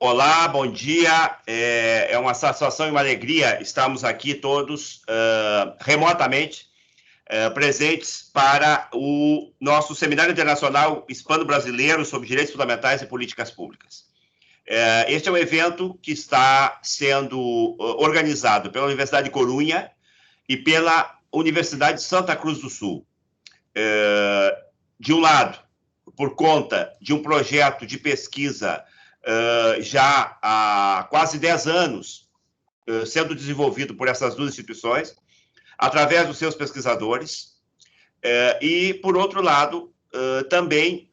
Olá, bom dia. É uma satisfação e uma alegria estarmos aqui todos remotamente presentes para o nosso Seminário Internacional Hispano-Brasileiro sobre Direitos Fundamentais e Políticas Públicas. Este é um evento que está sendo organizado pela Universidade de Corunha e pela Universidade de Santa Cruz do Sul. De um lado, por conta de um projeto de pesquisa já há quase 10 anos sendo desenvolvido por essas duas instituições, através dos seus pesquisadores, e, por outro lado, também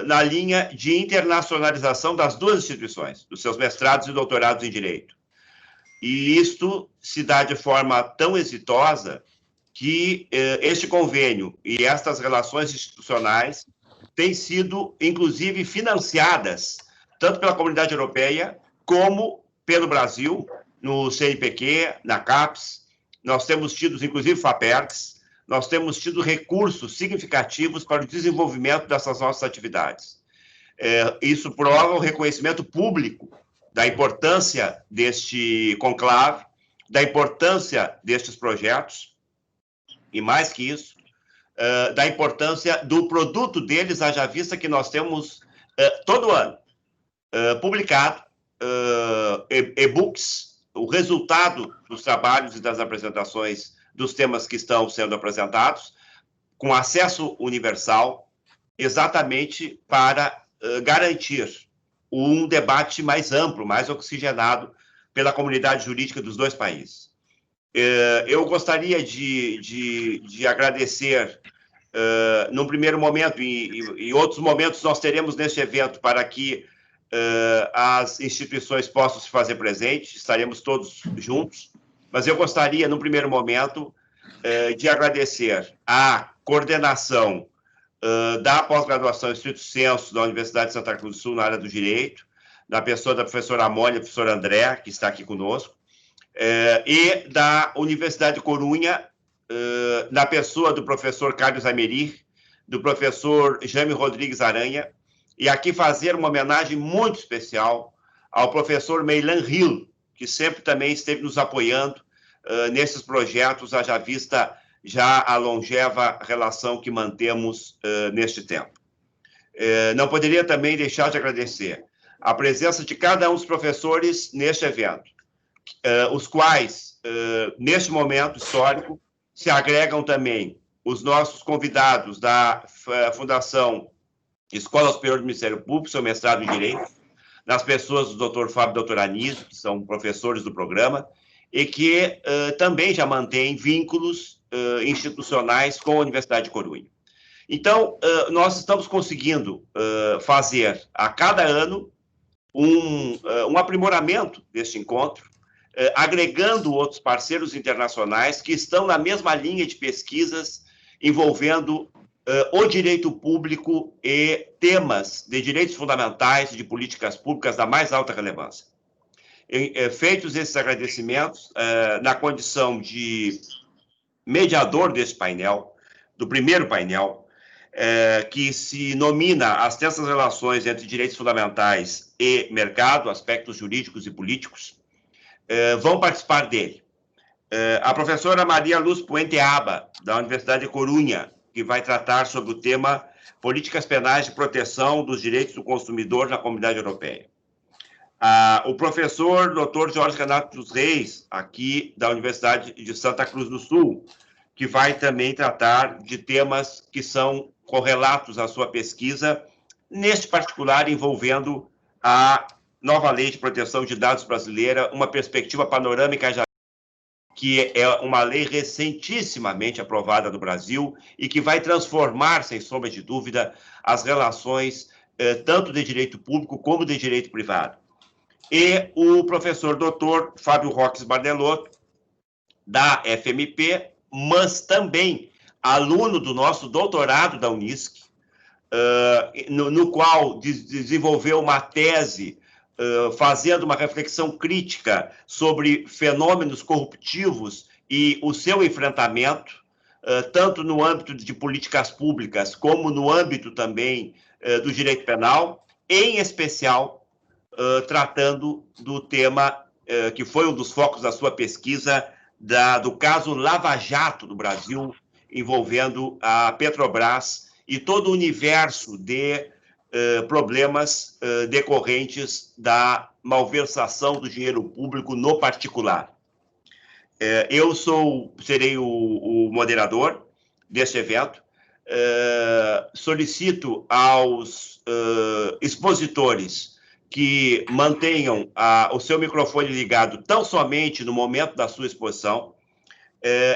na linha de internacionalização das duas instituições, dos seus mestrados e doutorados em Direito. E isto se dá de forma tão exitosa que este convênio e estas relações institucionais têm sido, inclusive, financiadas tanto pela Comunidade Europeia como pelo Brasil, no CNPq, na CAPES. Nós temos tido, inclusive, FAPERGS, nós temos tido recursos significativos para o desenvolvimento dessas nossas atividades. Isso prova o reconhecimento público da importância deste conclave, da importância destes projetos, e mais que isso, da importância do produto deles, haja vista que nós temos todo ano publicado e-books, o resultado dos trabalhos e das apresentações dos temas que estão sendo apresentados, com acesso universal, exatamente para garantir um debate mais amplo, mais oxigenado pela comunidade jurídica dos dois países. Eu gostaria de agradecer, num primeiro momento, e outros momentos nós teremos neste evento, para que as instituições possam se fazer presentes, estaremos todos juntos, mas eu gostaria, num primeiro momento, de agradecer à coordenação da pós-graduação Estrito Sensu da Universidade de Santa Cruz do Sul, na área do Direito, na pessoa da professora Amônia e professor André, que está aqui conosco, e da Universidade de Corunha, na pessoa do professor Carlos Amerir, do professor Jaime Rodrigues Aranha, e aqui fazer uma homenagem muito especial ao professor Meilan Hill, que sempre também esteve nos apoiando nesses projetos, haja vista já a longeva relação que mantemos neste tempo. Não poderia também deixar de agradecer a presença de cada um dos professores neste evento, os quais, neste momento histórico, se agregam também os nossos convidados da Fundação Escola Superior do Ministério Público, seu mestrado em Direito, nas pessoas do Dr. Fábio e Dr. Anísio, que são professores do programa, e que também já mantêm vínculos institucionais com a Universidade de Corunha. Então, nós estamos conseguindo fazer, a cada ano, um aprimoramento deste encontro, agregando outros parceiros internacionais que estão na mesma linha de pesquisas envolvendo o direito público e temas de direitos fundamentais e de políticas públicas da mais alta relevância. Feitos esses agradecimentos, na condição de mediador desse painel, do primeiro painel, que se nomina as tensas relações entre direitos fundamentais e mercado, aspectos jurídicos e políticos, vão participar dele a professora Maria Luz Puente Aba, da Universidade de Corunha, que vai tratar sobre o tema Políticas Penais de Proteção dos Direitos do Consumidor na Comunidade Europeia. O professor Dr. Jorge Renato dos Reis, aqui da Universidade de Santa Cruz do Sul, que vai também tratar de temas que são correlatos à sua pesquisa, neste particular envolvendo a nova Lei de Proteção de Dados brasileira, uma perspectiva panorâmica já que é uma lei recentissimamente aprovada no Brasil e que vai transformar, sem sombra de dúvida, as relações tanto de direito público como de direito privado. E o professor doutor Fábio Roques Bardelotto, da FMP, mas também aluno do nosso doutorado da Unisc, no qual desenvolveu uma tese fazendo uma reflexão crítica sobre fenômenos corruptivos e o seu enfrentamento, tanto no âmbito de políticas públicas, como no âmbito também do direito penal, em especial tratando do tema que foi um dos focos da sua pesquisa, do caso Lava Jato do Brasil, envolvendo a Petrobras e todo o universo de problemas decorrentes da malversação do dinheiro público no particular. Eu serei o moderador deste evento. Solicito aos expositores que mantenham o seu microfone ligado tão somente no momento da sua exposição,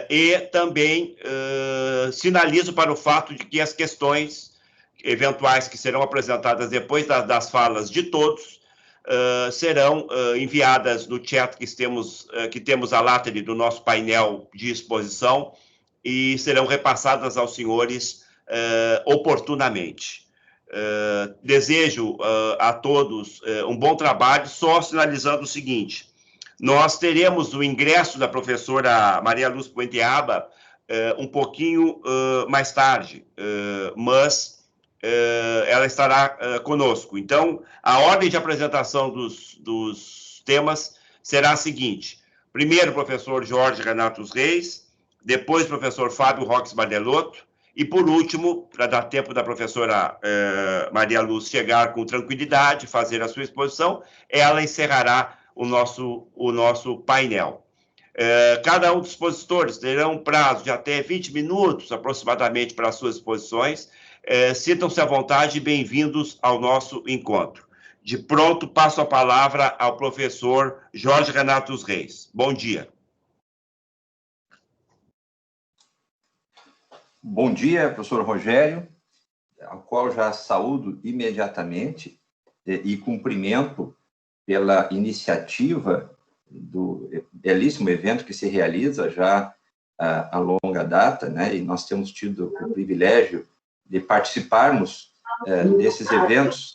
e também sinalizo para o fato de que as questões eventuais que serão apresentadas depois das falas de todos serão enviadas no chat que temos a látele do nosso painel de exposição e serão repassadas aos senhores oportunamente. Desejo a todos um bom trabalho, só sinalizando o seguinte: nós teremos o ingresso da professora Maria Luz Puenteaba um pouquinho mais tarde, mas ela estará conosco. Então, a ordem de apresentação dos temas será a seguinte: primeiro, o professor Jorge Renato Reis, depois, o professor Fábio Roques Bardelotto, e, por último, para dar tempo da professora Maria Luz chegar com tranquilidade, fazer a sua exposição, ela encerrará o nosso painel. Cada um dos expositores terá um prazo de até 20 minutos, aproximadamente, para as suas exposições. Sintam-se à vontade e bem-vindos ao nosso encontro. De pronto, passo a palavra ao professor Jorge Renato Reis. Bom dia. Bom dia, professor Rogério, ao qual já saúdo imediatamente e cumprimento pela iniciativa do belíssimo evento que se realiza já a longa data, né? E nós temos tido o privilégio de participarmos desses eventos,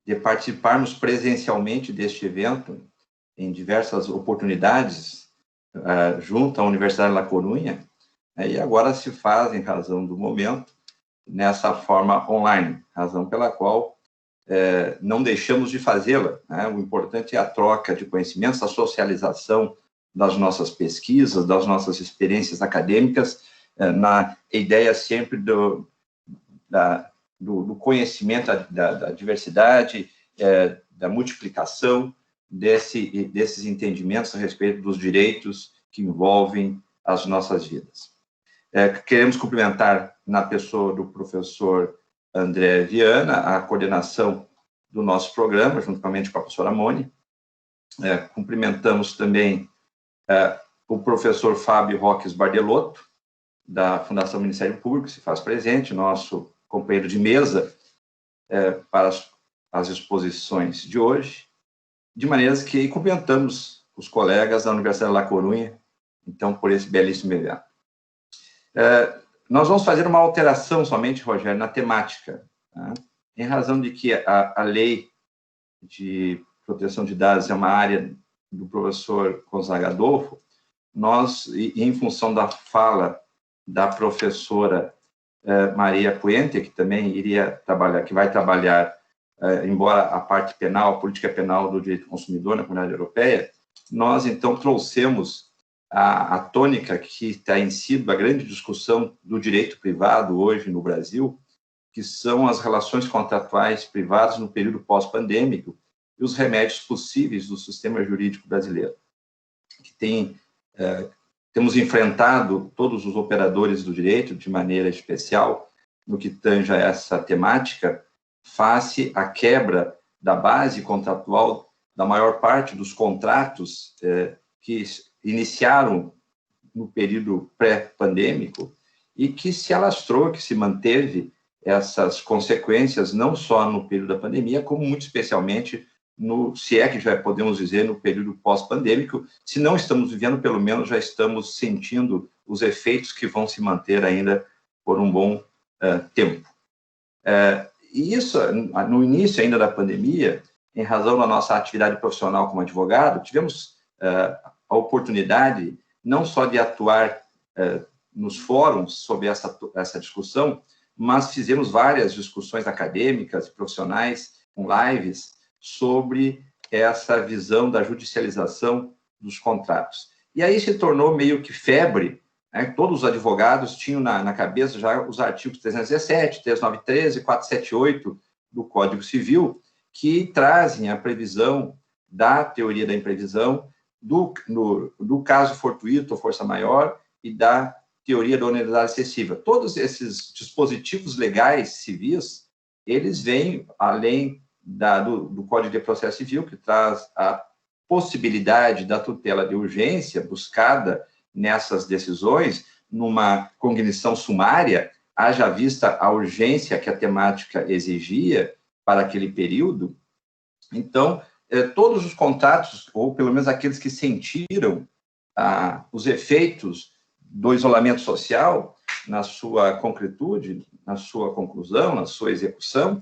de participarmos presencialmente deste evento em diversas oportunidades junto à Universidade de La Coruña, e agora se faz, em razão do momento, nessa forma online, razão pela qual não deixamos de fazê-la, né? O importante é a troca de conhecimentos, a socialização das nossas pesquisas, das nossas experiências acadêmicas, na ideia sempre do conhecimento da diversidade, da multiplicação desses entendimentos a respeito dos direitos que envolvem as nossas vidas. Queremos cumprimentar, na pessoa do professor André Viana, a coordenação do nosso programa, juntamente com a professora Moni. Cumprimentamos também o professor Fábio Roques Bardelotto, da Fundação Ministério Público, que se faz presente, nosso companheiro de mesa para as exposições de hoje, de maneiras que cumprimentamos os colegas da Universidade de La Coruña, então, por esse belíssimo evento. Nós vamos fazer uma alteração somente, Rogério, na temática, tá? Em razão de que a lei de proteção de dados é uma área do professor Gonzaga Adolfo, nós, e em função da fala da professora Maria Puente, que também iria trabalhar, que vai trabalhar, embora a parte penal, a política penal do direito do consumidor na Comunidade Europeia, nós, então, trouxemos a tônica que tem sido a grande discussão do direito privado hoje no Brasil, que são as relações contratuais privadas no período pós-pandêmico e os remédios possíveis do sistema jurídico brasileiro, que temos enfrentado todos os operadores do direito de maneira especial no que tange a essa temática, face à quebra da base contratual da maior parte dos contratos que iniciaram no período pré-pandêmico e que se alastrou, que se manteve essas consequências não só no período da pandemia, como muito especialmente se é que já podemos dizer, no período pós-pandêmico. Se não estamos vivendo, pelo menos já estamos sentindo os efeitos que vão se manter ainda por um bom tempo. E isso, no início ainda da pandemia, em razão da nossa atividade profissional como advogado, tivemos a oportunidade não só de atuar nos fóruns sobre essa discussão, mas fizemos várias discussões acadêmicas e profissionais com lives sobre essa visão da judicialização dos contratos. E aí se tornou meio que febre, né? Todos os advogados tinham na cabeça já os artigos 317, 393 e 478 do Código Civil, que trazem a previsão da teoria da imprevisão, do caso fortuito ou força maior e da teoria da onerosidade excessiva. Todos esses dispositivos legais civis, eles vêm além do Código de Processo Civil, que traz a possibilidade da tutela de urgência buscada nessas decisões, numa cognição sumária, haja vista a urgência que a temática exigia para aquele período. Então, todos os contratos, ou pelo menos aqueles que sentiram os efeitos do isolamento social na sua concretude, na sua conclusão, na sua execução,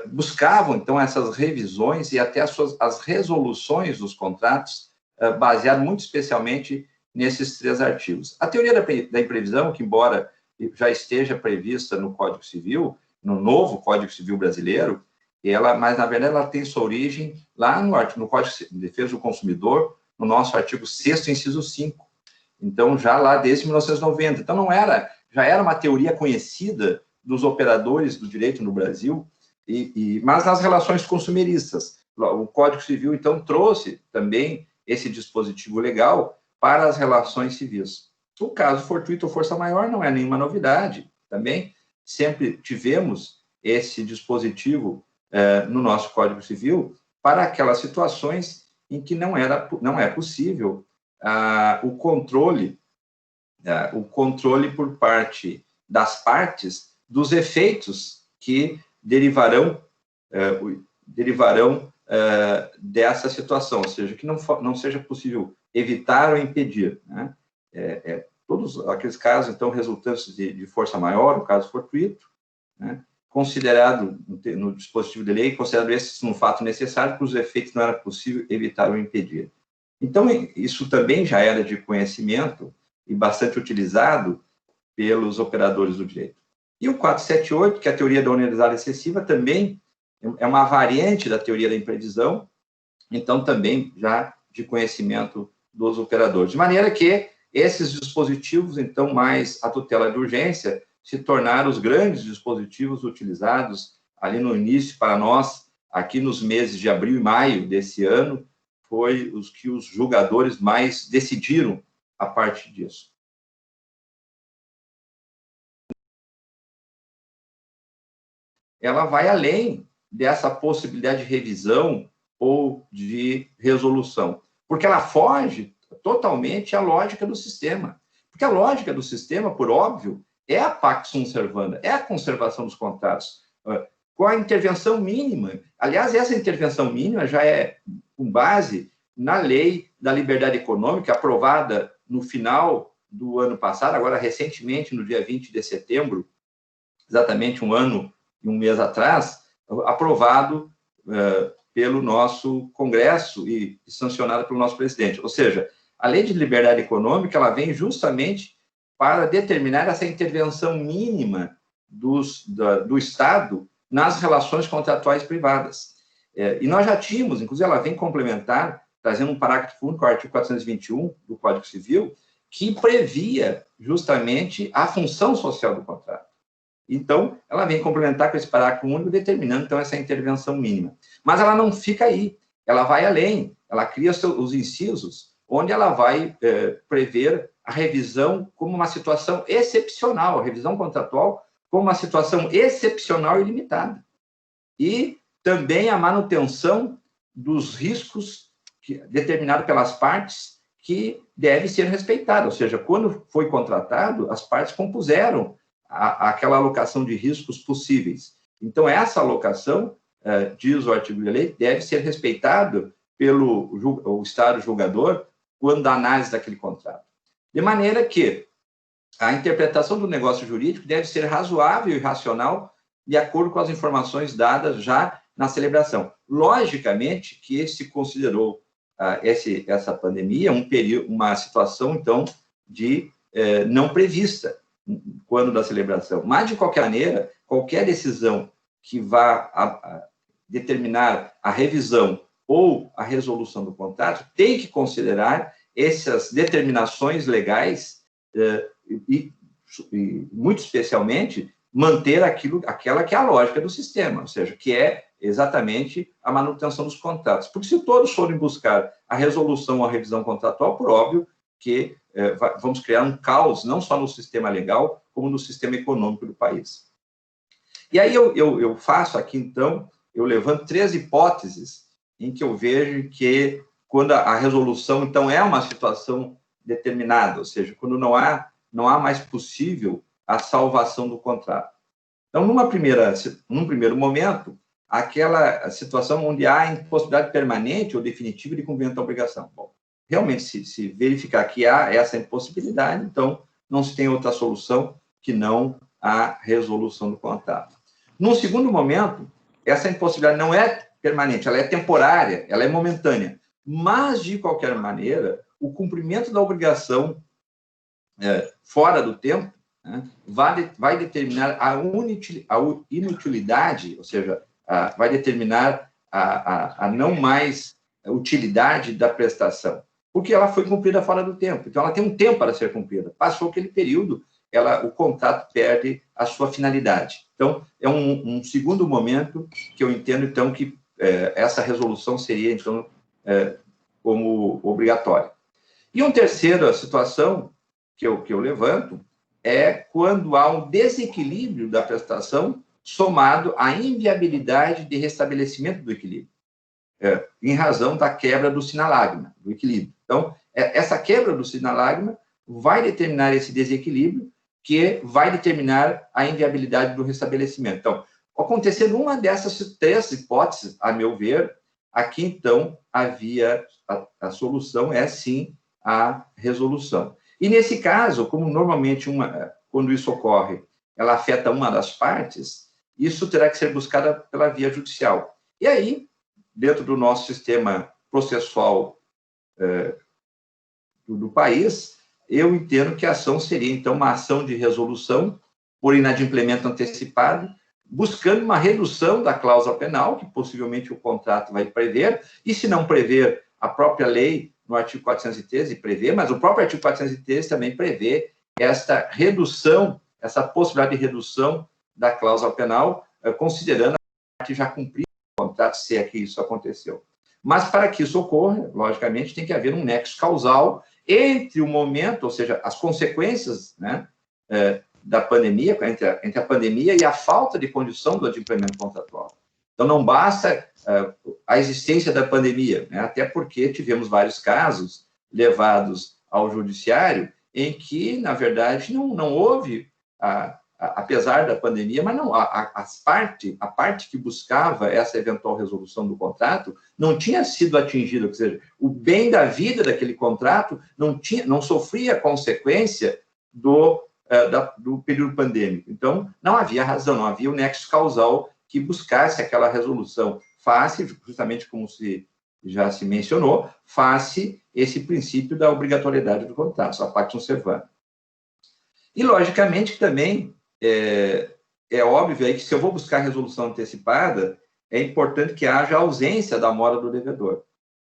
buscavam, então, essas revisões e até as resoluções dos contratos, baseado muito especialmente nesses 3 artigos. A teoria da imprevisão, que embora já esteja prevista no Código Civil, no novo Código Civil brasileiro, mas, na verdade, ela tem sua origem lá no Código de Defesa do Consumidor, no nosso artigo 6º, inciso 5. Então, já lá desde 1990. Então, já era uma teoria conhecida dos operadores do direito no Brasil, mas nas relações consumeristas. O Código Civil, então, trouxe também esse dispositivo legal para as relações civis. O caso fortuito ou força maior não é nenhuma novidade. Também sempre tivemos esse dispositivo no nosso Código Civil para aquelas situações em que não é possível o controle por parte das partes dos efeitos que derivarão dessa situação, ou seja, que não seja possível evitar ou impedir, né? Todos aqueles casos, então, resultantes de força maior, o caso fortuito, né? Considerado, no dispositivo de lei, considerado esse um fato necessário, que os efeitos não era possível evitar ou impedir. Então, isso também já era de conhecimento e bastante utilizado pelos operadores do direito. E o 478, que é a teoria da onerosidade excessiva, também é uma variante da teoria da imprevisão, então também já de conhecimento dos operadores. De maneira que esses dispositivos, então, mais a tutela de urgência, se tornaram os grandes dispositivos utilizados ali no início para nós, aqui nos meses de abril e maio desse ano, foi os que os julgadores mais decidiram a partir disso. Ela vai além dessa possibilidade de revisão ou de resolução, porque ela foge totalmente à lógica do sistema. Porque a lógica do sistema, por óbvio, é a pax sunt servanda, é a conservação dos contratos, com a intervenção mínima. Aliás, essa intervenção mínima já é com base na Lei da Liberdade Econômica, aprovada no final do ano passado, agora recentemente, no dia 20 de setembro, exatamente um ano e um mês atrás, aprovado pelo nosso Congresso e sancionado pelo nosso presidente. Ou seja, a Lei de Liberdade Econômica, ela vem justamente para determinar essa intervenção mínima do Estado nas relações contratuais privadas. E nós já tínhamos, inclusive, ela vem complementar, trazendo um parágrafo único ao artigo 421 do Código Civil, que previa justamente a função social do contrato. Então, ela vem complementar com esse parágrafo único, determinando, então, essa intervenção mínima. Mas ela não fica aí, ela vai além, ela cria os incisos, onde ela vai prever a revisão como uma situação excepcional, a revisão contratual como uma situação excepcional e limitada. E também a manutenção dos riscos determinados pelas partes que deve ser respeitado, ou seja, quando foi contratado, as partes compuseram aquela alocação de riscos possíveis. Então, essa alocação, diz o artigo de lei, deve ser respeitado pelo Estado julgador quando da análise daquele contrato. De maneira que a interpretação do negócio jurídico deve ser razoável e racional de acordo com as informações dadas já na celebração. Logicamente que se considerou essa pandemia uma situação, então, de não prevista. quando da celebração. Mas, de qualquer maneira, qualquer decisão que vá determinar a revisão ou a resolução do contrato tem que considerar essas determinações legais e muito especialmente, manter aquela que é a lógica do sistema, ou seja, que é exatamente a manutenção dos contratos. Porque se todos forem buscar a resolução ou a revisão contratual, por óbvio que vamos criar um caos, não só no sistema legal, como no sistema econômico do país. E aí eu faço aqui, então, eu levanto 3 hipóteses em que eu vejo que quando a resolução, então, é uma situação determinada, ou seja, quando não há mais possível a salvação do contrato. Então, num primeiro momento, aquela situação onde há impossibilidade permanente ou definitiva de cumprimento da obrigação. Bom, realmente, se verificar que há essa impossibilidade, então, não se tem outra solução que não a resolução do contrato. Num segundo momento, essa impossibilidade não é permanente, ela é temporária, ela é momentânea, mas, de qualquer maneira, o cumprimento da obrigação fora do tempo, né, vai determinar a inutilidade, ou seja, vai determinar a não mais utilidade da prestação, porque ela foi cumprida fora do tempo. Então, ela tem um tempo para ser cumprida. Passou aquele período, o contrato perde a sua finalidade. Então, é um segundo momento que eu entendo, então, que essa resolução seria, então, como obrigatória. E uma terceira situação que eu levanto é quando há um desequilíbrio da prestação somado à inviabilidade de restabelecimento do equilíbrio, em razão da quebra do sinalagma, do equilíbrio. Então, essa quebra do sinalagma vai determinar esse desequilíbrio, que vai determinar a inviabilidade do restabelecimento. Então, acontecendo uma dessas 3 hipóteses, a meu ver, aqui, então, a solução é, sim, a resolução. E, nesse caso, como normalmente, quando isso ocorre, ela afeta uma das partes, isso terá que ser buscado pela via judicial. E aí, dentro do nosso sistema processual do país, eu entendo que a ação seria, então, uma ação de resolução por inadimplemento antecipado, buscando uma redução da cláusula penal, que possivelmente o contrato vai prever, e se não prever, a própria lei, no artigo 413, prevê, mas o próprio artigo 413 também prevê esta redução, essa possibilidade de redução da cláusula penal, considerando a parte já cumprida do contrato, se é que isso aconteceu. Mas, para que isso ocorra, logicamente, tem que haver um nexo causal entre o momento, ou seja, as consequências, né, da pandemia, entre a pandemia e a falta de condição do adimplemento contratual. Então, não basta a existência da pandemia, né, até porque tivemos vários casos levados ao judiciário em que, na verdade, não houve, apesar da pandemia, mas não, a parte que buscava essa eventual resolução do contrato não tinha sido atingida, ou seja, o bem da vida daquele contrato não sofria consequência do período pandêmico. Então, não havia razão, não havia o nexo causal que buscasse aquela resolução, face, justamente como já se mencionou, face esse princípio da obrigatoriedade do contrato, a parte servanda. E, logicamente, também é óbvio aí que, se eu vou buscar resolução antecipada, é importante que haja ausência da mora do devedor,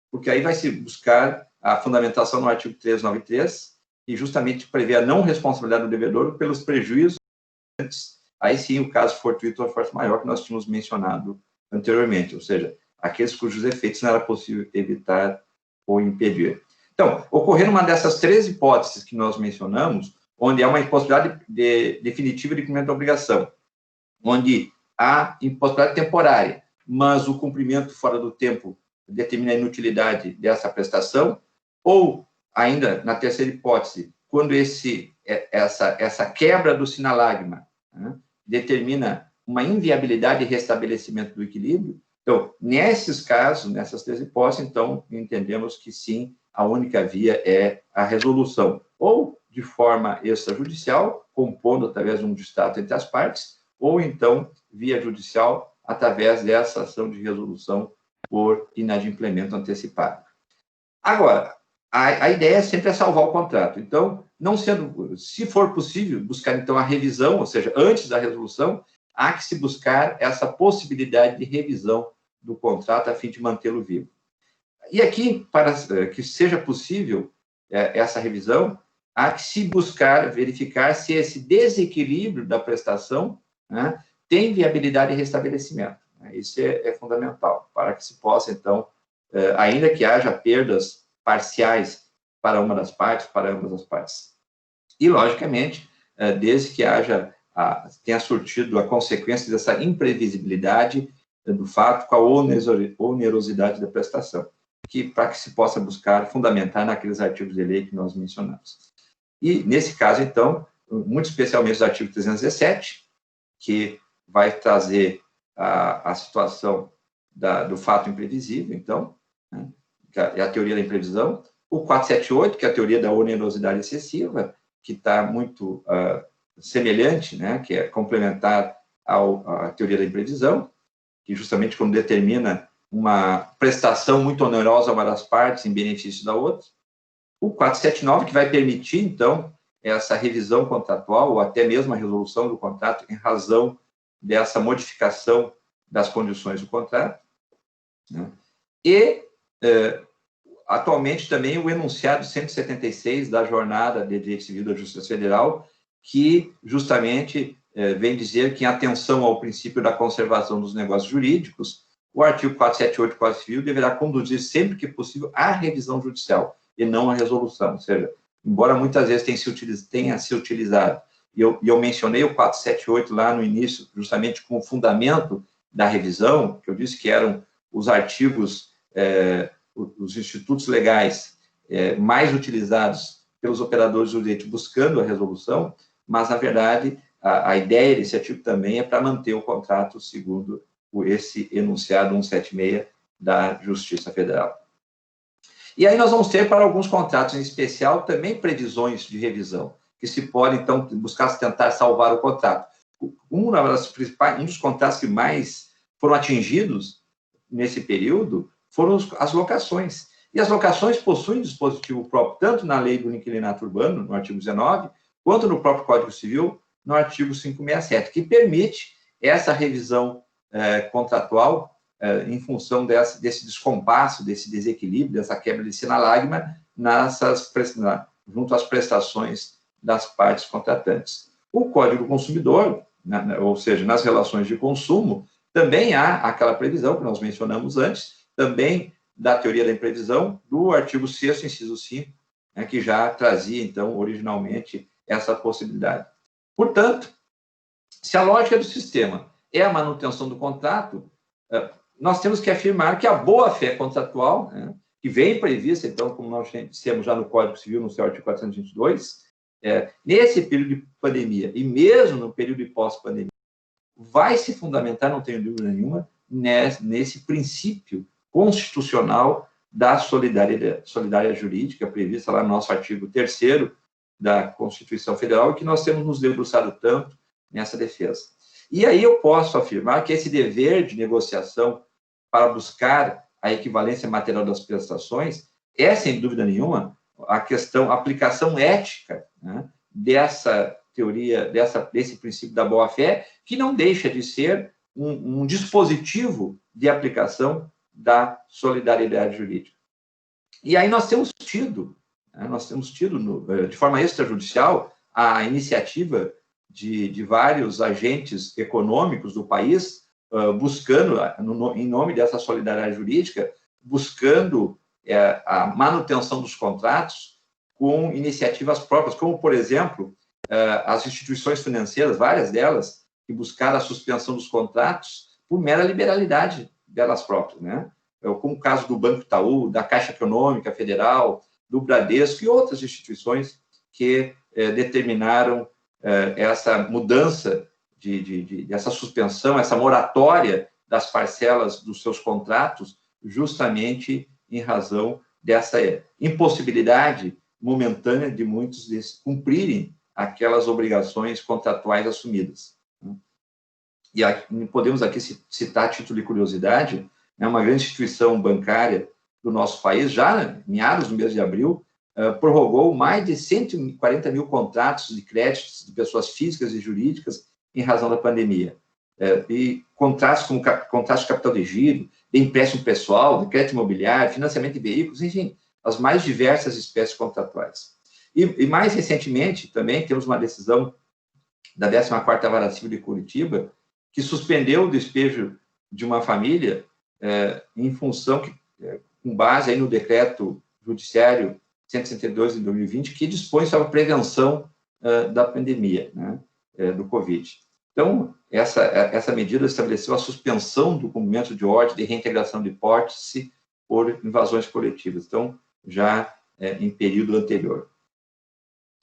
porque aí vai se buscar a fundamentação no artigo 393, e justamente prevê a não responsabilidade do devedor pelos prejuízos antes. Aí sim, o caso fortuito ou força maior, que nós tínhamos mencionado anteriormente, ou seja, aqueles cujos efeitos não era possível evitar ou impedir. Então, ocorrendo uma dessas 3 hipóteses que nós mencionamos, onde há uma impossibilidade definitiva de cumprimento da obrigação, onde há impossibilidade temporária, mas o cumprimento fora do tempo determina a inutilidade dessa prestação, ou, ainda, na terceira hipótese, quando essa quebra do sinalagma, né, determina uma inviabilidade e restabelecimento do equilíbrio. Então, nesses casos, nessas 3 hipóteses, então, entendemos que, sim, a única via é a resolução, ou de forma extrajudicial, compondo através de um distrato entre as partes, ou, então, via judicial, através dessa ação de resolução por inadimplemento antecipado. Agora, a ideia é sempre salvar o contrato. Então, não sendo, se for possível, buscar, então, a revisão, ou seja, antes da resolução, há que se buscar essa possibilidade de revisão do contrato a fim de mantê-lo vivo. E aqui, para que seja possível essa revisão, há que se buscar verificar se esse desequilíbrio da prestação, né, tem viabilidade de restabelecimento. Isso é fundamental, para que se possa, então, ainda que haja perdas parciais para uma das partes, para ambas as partes. E, logicamente, desde que tenha surtido a consequência dessa imprevisibilidade do fato com a onerosidade da prestação, para que se possa buscar fundamentar naqueles artigos de lei que nós mencionamos. E, nesse caso, então, muito especialmente o artigo 317, que vai trazer a situação do fato imprevisível, então, né, é a teoria da imprevisão, o 478, que é a teoria da onerosidade excessiva, que está muito semelhante, né, que é complementar à teoria da imprevisão, que justamente quando determina uma prestação muito onerosa a uma das partes em benefício da outra. O 479, que vai permitir, então, essa revisão contratual, ou até mesmo a resolução do contrato, em razão dessa modificação das condições do contrato. Né? E, atualmente, também o enunciado 176 da Jornada de Direito Civil da Justiça Federal, que justamente vem dizer que, em atenção ao princípio da conservação dos negócios jurídicos, o artigo 478 do Código Civil deverá conduzir sempre que possível à revisão judicial e não à resolução. Ou seja, embora muitas vezes tenha se utilizado, e eu mencionei o 478 lá no início, justamente como fundamento da revisão, que eu disse que eram os artigos, os institutos legais mais utilizados pelos operadores do direito buscando a resolução, mas, na verdade, a ideia desse artigo também é para manter o contrato segundo esse enunciado 176 da Justiça Federal. E aí nós vamos ter, para alguns contratos em especial, também previsões de revisão, que se pode, então, buscar tentar salvar o contrato. Um dos contratos que mais foram atingidos nesse período foram as locações. E as locações possuem dispositivo próprio, tanto na Lei do Inquilinato Urbano, no artigo 19, quanto no próprio Código Civil, no artigo 567, que permite essa revisão contratual em função desse descompasso, desse desequilíbrio, dessa quebra de sinalagma junto às prestações das partes contratantes. O Código do Consumidor, ou seja, nas relações de consumo, também há aquela previsão que nós mencionamos antes, também da teoria da imprevisão, do artigo 6º, inciso 5, que já trazia, então, originalmente, essa possibilidade. Portanto, se a lógica do sistema é a manutenção do contrato, nós temos que afirmar que a boa-fé contratual, né, que vem prevista, então, como nós temos já no Código Civil, no seu artigo 422, nesse período de pandemia, e mesmo no período de pós-pandemia, vai se fundamentar, não tenho dúvida nenhuma, nesse princípio constitucional da solidariedade jurídica, prevista lá no nosso artigo 3º da Constituição Federal, e que nós temos nos debruçado tanto nessa defesa. E aí eu posso afirmar que esse dever de negociação para buscar a equivalência material das prestações é, sem dúvida nenhuma, a aplicação ética, né, dessa teoria, desse princípio da boa-fé, que não deixa de ser um dispositivo de aplicação da solidariedade jurídica. E aí nós temos tido de forma extrajudicial, a iniciativa de vários agentes econômicos do país, buscando, em nome dessa solidariedade jurídica, buscando a manutenção dos contratos com iniciativas próprias, como, por exemplo, as instituições financeiras, várias delas, que buscaram a suspensão dos contratos por mera liberalidade delas próprias, né? Como o caso do Banco Itaú, da Caixa Econômica Federal, do Bradesco e outras instituições que determinaram essa mudança, essa suspensão, essa moratória das parcelas dos seus contratos, justamente em razão dessa impossibilidade momentânea de muitos deles cumprirem aquelas obrigações contratuais assumidas. E podemos aqui citar, a título de curiosidade, uma grande instituição bancária do nosso país, já em meados do mês de abril, prorrogou mais de 140 mil contratos de créditos de pessoas físicas e jurídicas em razão da pandemia. E contratos como contratos de capital de giro, de empréstimo pessoal, de crédito imobiliário, financiamento de veículos, enfim, as mais diversas espécies contratuais. E mais recentemente, também, temos uma decisão da 14ª Vara Civil de Curitiba, que suspendeu o despejo de uma família em função, com base aí no decreto judiciário 162 de 2020, que dispõe sobre a prevenção da pandemia, né, do Covid. Então, essa medida estabeleceu a suspensão do cumprimento de ordem de reintegração de hipótese por invasões coletivas, então, já em período anterior.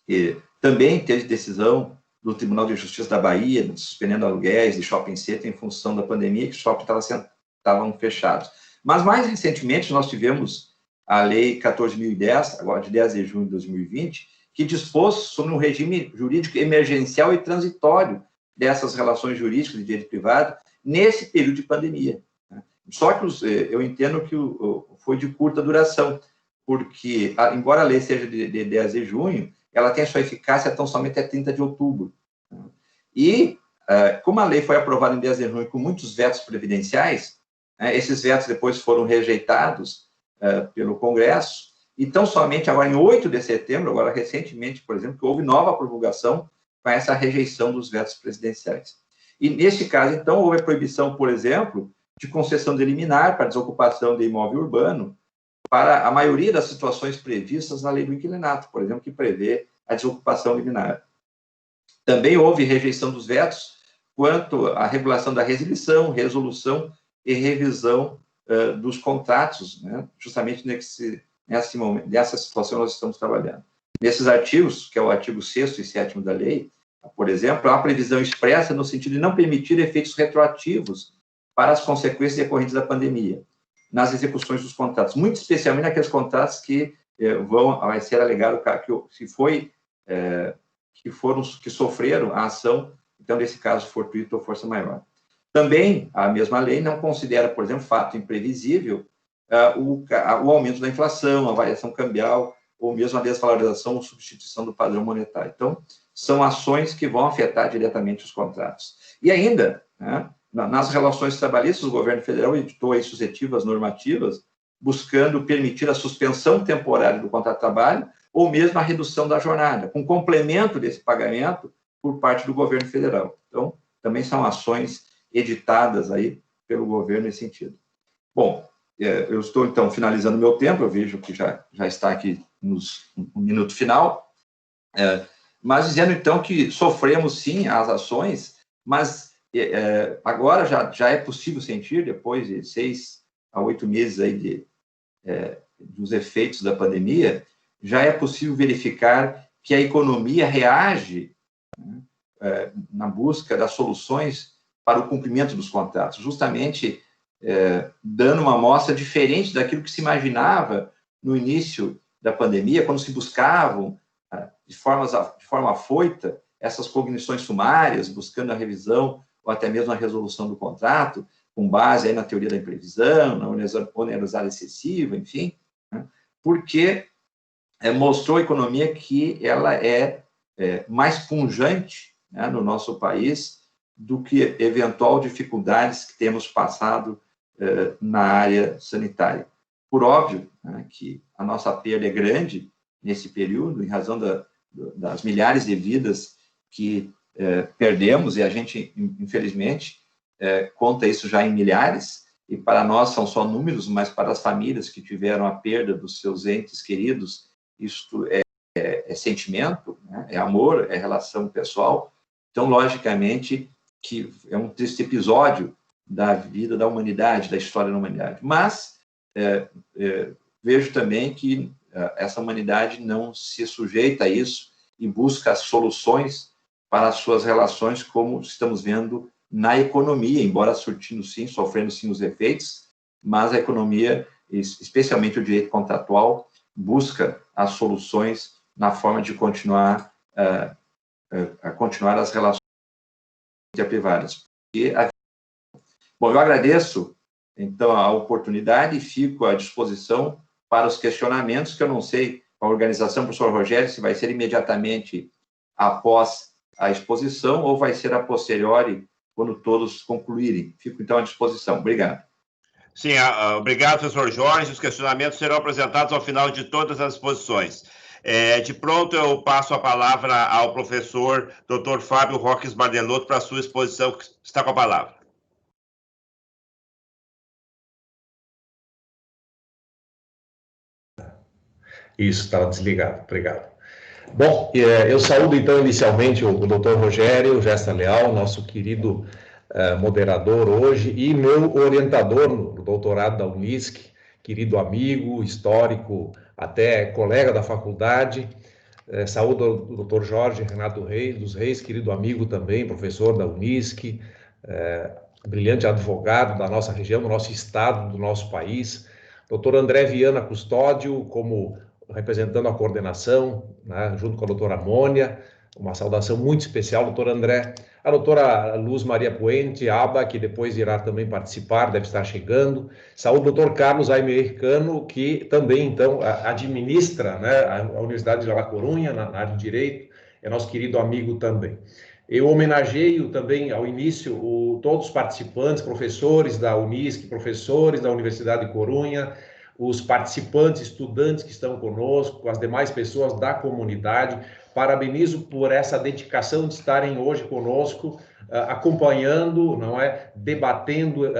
E também teve decisão do Tribunal de Justiça da Bahia, suspendendo aluguéis de shopping center em função da pandemia, que os shoppings estavam fechados. Mas, mais recentemente, nós tivemos a Lei 14.010, agora de 10 de junho de 2020, que dispôs sobre um regime jurídico emergencial e transitório dessas relações jurídicas de direito privado nesse período de pandemia. Só que eu entendo que foi de curta duração, porque, embora a lei seja de 10 de junho, ela tem a sua eficácia tão somente até 30 de outubro. E, como a lei foi aprovada em 10 de junho com muitos vetos previdenciais, esses vetos depois foram rejeitados pelo Congresso, então, somente agora em 8 de setembro, agora recentemente, por exemplo, que houve nova promulgação com essa rejeição dos vetos presidenciais. E, neste caso, então, houve a proibição, por exemplo, de concessão de liminar para desocupação de imóvel urbano, para a maioria das situações previstas na lei do inquilinato, por exemplo, que prevê a desocupação liminar. Também houve rejeição dos vetos quanto à regulação da resilição, resolução e revisão dos contratos, né? Justamente nessa situação nós estamos trabalhando. Nesses artigos, que é o artigo 6º e 7º da lei, por exemplo, há previsão expressa no sentido de não permitir efeitos retroativos para as consequências decorrentes da pandemia nas execuções dos contratos, muito especialmente naqueles contratos que vai ser alegado que sofreram a ação, então, nesse caso, fortuito ou força maior. Também, a mesma lei não considera, por exemplo, fato imprevisível o aumento da inflação, a variação cambial, ou mesmo a desvalorização ou substituição do padrão monetário. Então, são ações que vão afetar diretamente os contratos. E ainda, né, nas relações trabalhistas, o governo federal editou aí sucessivas normativas buscando permitir a suspensão temporária do contrato de trabalho ou mesmo a redução da jornada, com complemento desse pagamento por parte do governo federal. Então, também são ações editadas aí pelo governo nesse sentido. Bom, eu estou, então, finalizando meu tempo, eu vejo que já está aqui no minuto final, mas dizendo, então, que sofremos, sim, as ações, mas agora já é possível sentir, depois de 6 a 8 meses aí dos efeitos da pandemia, já é possível verificar que a economia reage, né, na busca das soluções para o cumprimento dos contratos, justamente dando uma amostra diferente daquilo que se imaginava no início da pandemia, quando se buscavam, de forma afoita, essas cognições sumárias, buscando a revisão ou até mesmo a resolução do contrato, com base aí na teoria da imprevisão, na onerosidade excessiva, enfim, né, porque mostrou à economia que ela é mais pungente, né, no nosso país do que eventual dificuldades que temos passado na área sanitária. Por óbvio, né, que a nossa perda é grande nesse período, em razão das milhares de vidas que perdemos, e a gente, infelizmente, conta isso já em milhares, e para nós são só números, mas para as famílias que tiveram a perda dos seus entes queridos, isso é sentimento, né, é amor, é relação pessoal. Então, logicamente, que é um triste episódio da vida da humanidade, da história da humanidade. Mas vejo também que essa humanidade não se sujeita a isso e busca soluções para as suas relações, como estamos vendo na economia, embora surtindo sim, sofrendo sim os efeitos, mas a economia, especialmente o direito contratual, busca as soluções na forma de continuar as relações interprivadas. Bom, eu agradeço, então, a oportunidade e fico à disposição para os questionamentos, que eu não sei a organização, professor Rogério, se vai ser imediatamente após a exposição ou vai ser a posteriori, quando todos concluírem. Fico, então, à disposição. Obrigado. Sim, obrigado, professor Jorge. Os questionamentos serão apresentados ao final de todas as exposições. De pronto, eu passo a palavra ao professor Dr. Fábio Roques Bardelotto para a sua exposição, que está com a palavra. Isso, estava desligado. Obrigado. Bom, eu saúdo, então, inicialmente o Dr. Rogério Gesta Leal, nosso querido moderador hoje, e meu orientador no doutorado da Unisc, querido amigo, histórico, até colega da faculdade. Saúdo o Dr. Jorge Renato Reis, dos Reis, querido amigo também, professor da Unisc, brilhante advogado da nossa região, do nosso estado, do nosso país. Dr. André Viana Custódio, como representando a coordenação, né, junto com a doutora Mônia, uma saudação muito especial, doutor André. A doutora Luz Maria Puente, Aba, que depois irá também participar, deve estar chegando. Saúde o doutor Carlos Americano, que também, então, administra, né, a Universidade de La Coruña, na área de Direito, é nosso querido amigo também. Eu homenageio também, ao início, todos os participantes, professores da Unisc, professores da Universidade de Coruña, os participantes, estudantes que estão conosco, as demais pessoas da comunidade. Parabenizo por essa dedicação de estarem hoje conosco, acompanhando, não é, debatendo,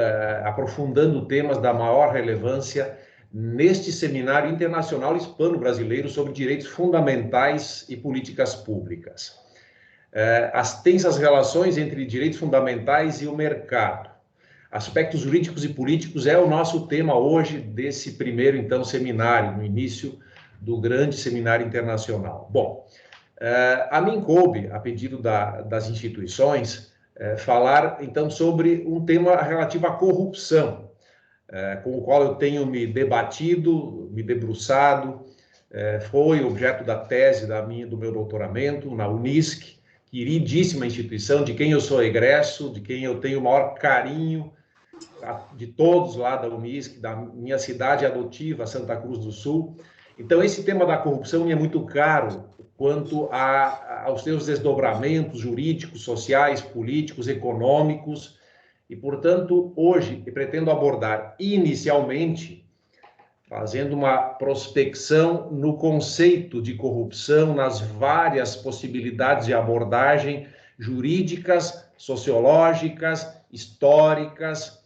aprofundando temas da maior relevância neste seminário internacional hispano-brasileiro sobre direitos fundamentais e políticas públicas. As tensas relações entre direitos fundamentais e o mercado. Aspectos jurídicos e políticos é o nosso tema hoje desse primeiro, então, seminário, no início do grande seminário internacional. Bom, a mim coube, a pedido das instituições, falar, então, sobre um tema relativo à corrupção, com o qual eu tenho me debatido, me debruçado, foi objeto da tese do meu doutoramento na Unisc, queridíssima instituição, de quem eu sou egresso, de quem eu tenho o maior carinho, de todos lá da Unisc, da minha cidade adotiva, Santa Cruz do Sul. Então, esse tema da corrupção me é muito caro quanto aos seus desdobramentos jurídicos, sociais, políticos, econômicos, e, portanto, hoje eu pretendo abordar inicialmente, fazendo uma prospecção no conceito de corrupção, nas várias possibilidades de abordagem jurídicas, sociológicas, históricas,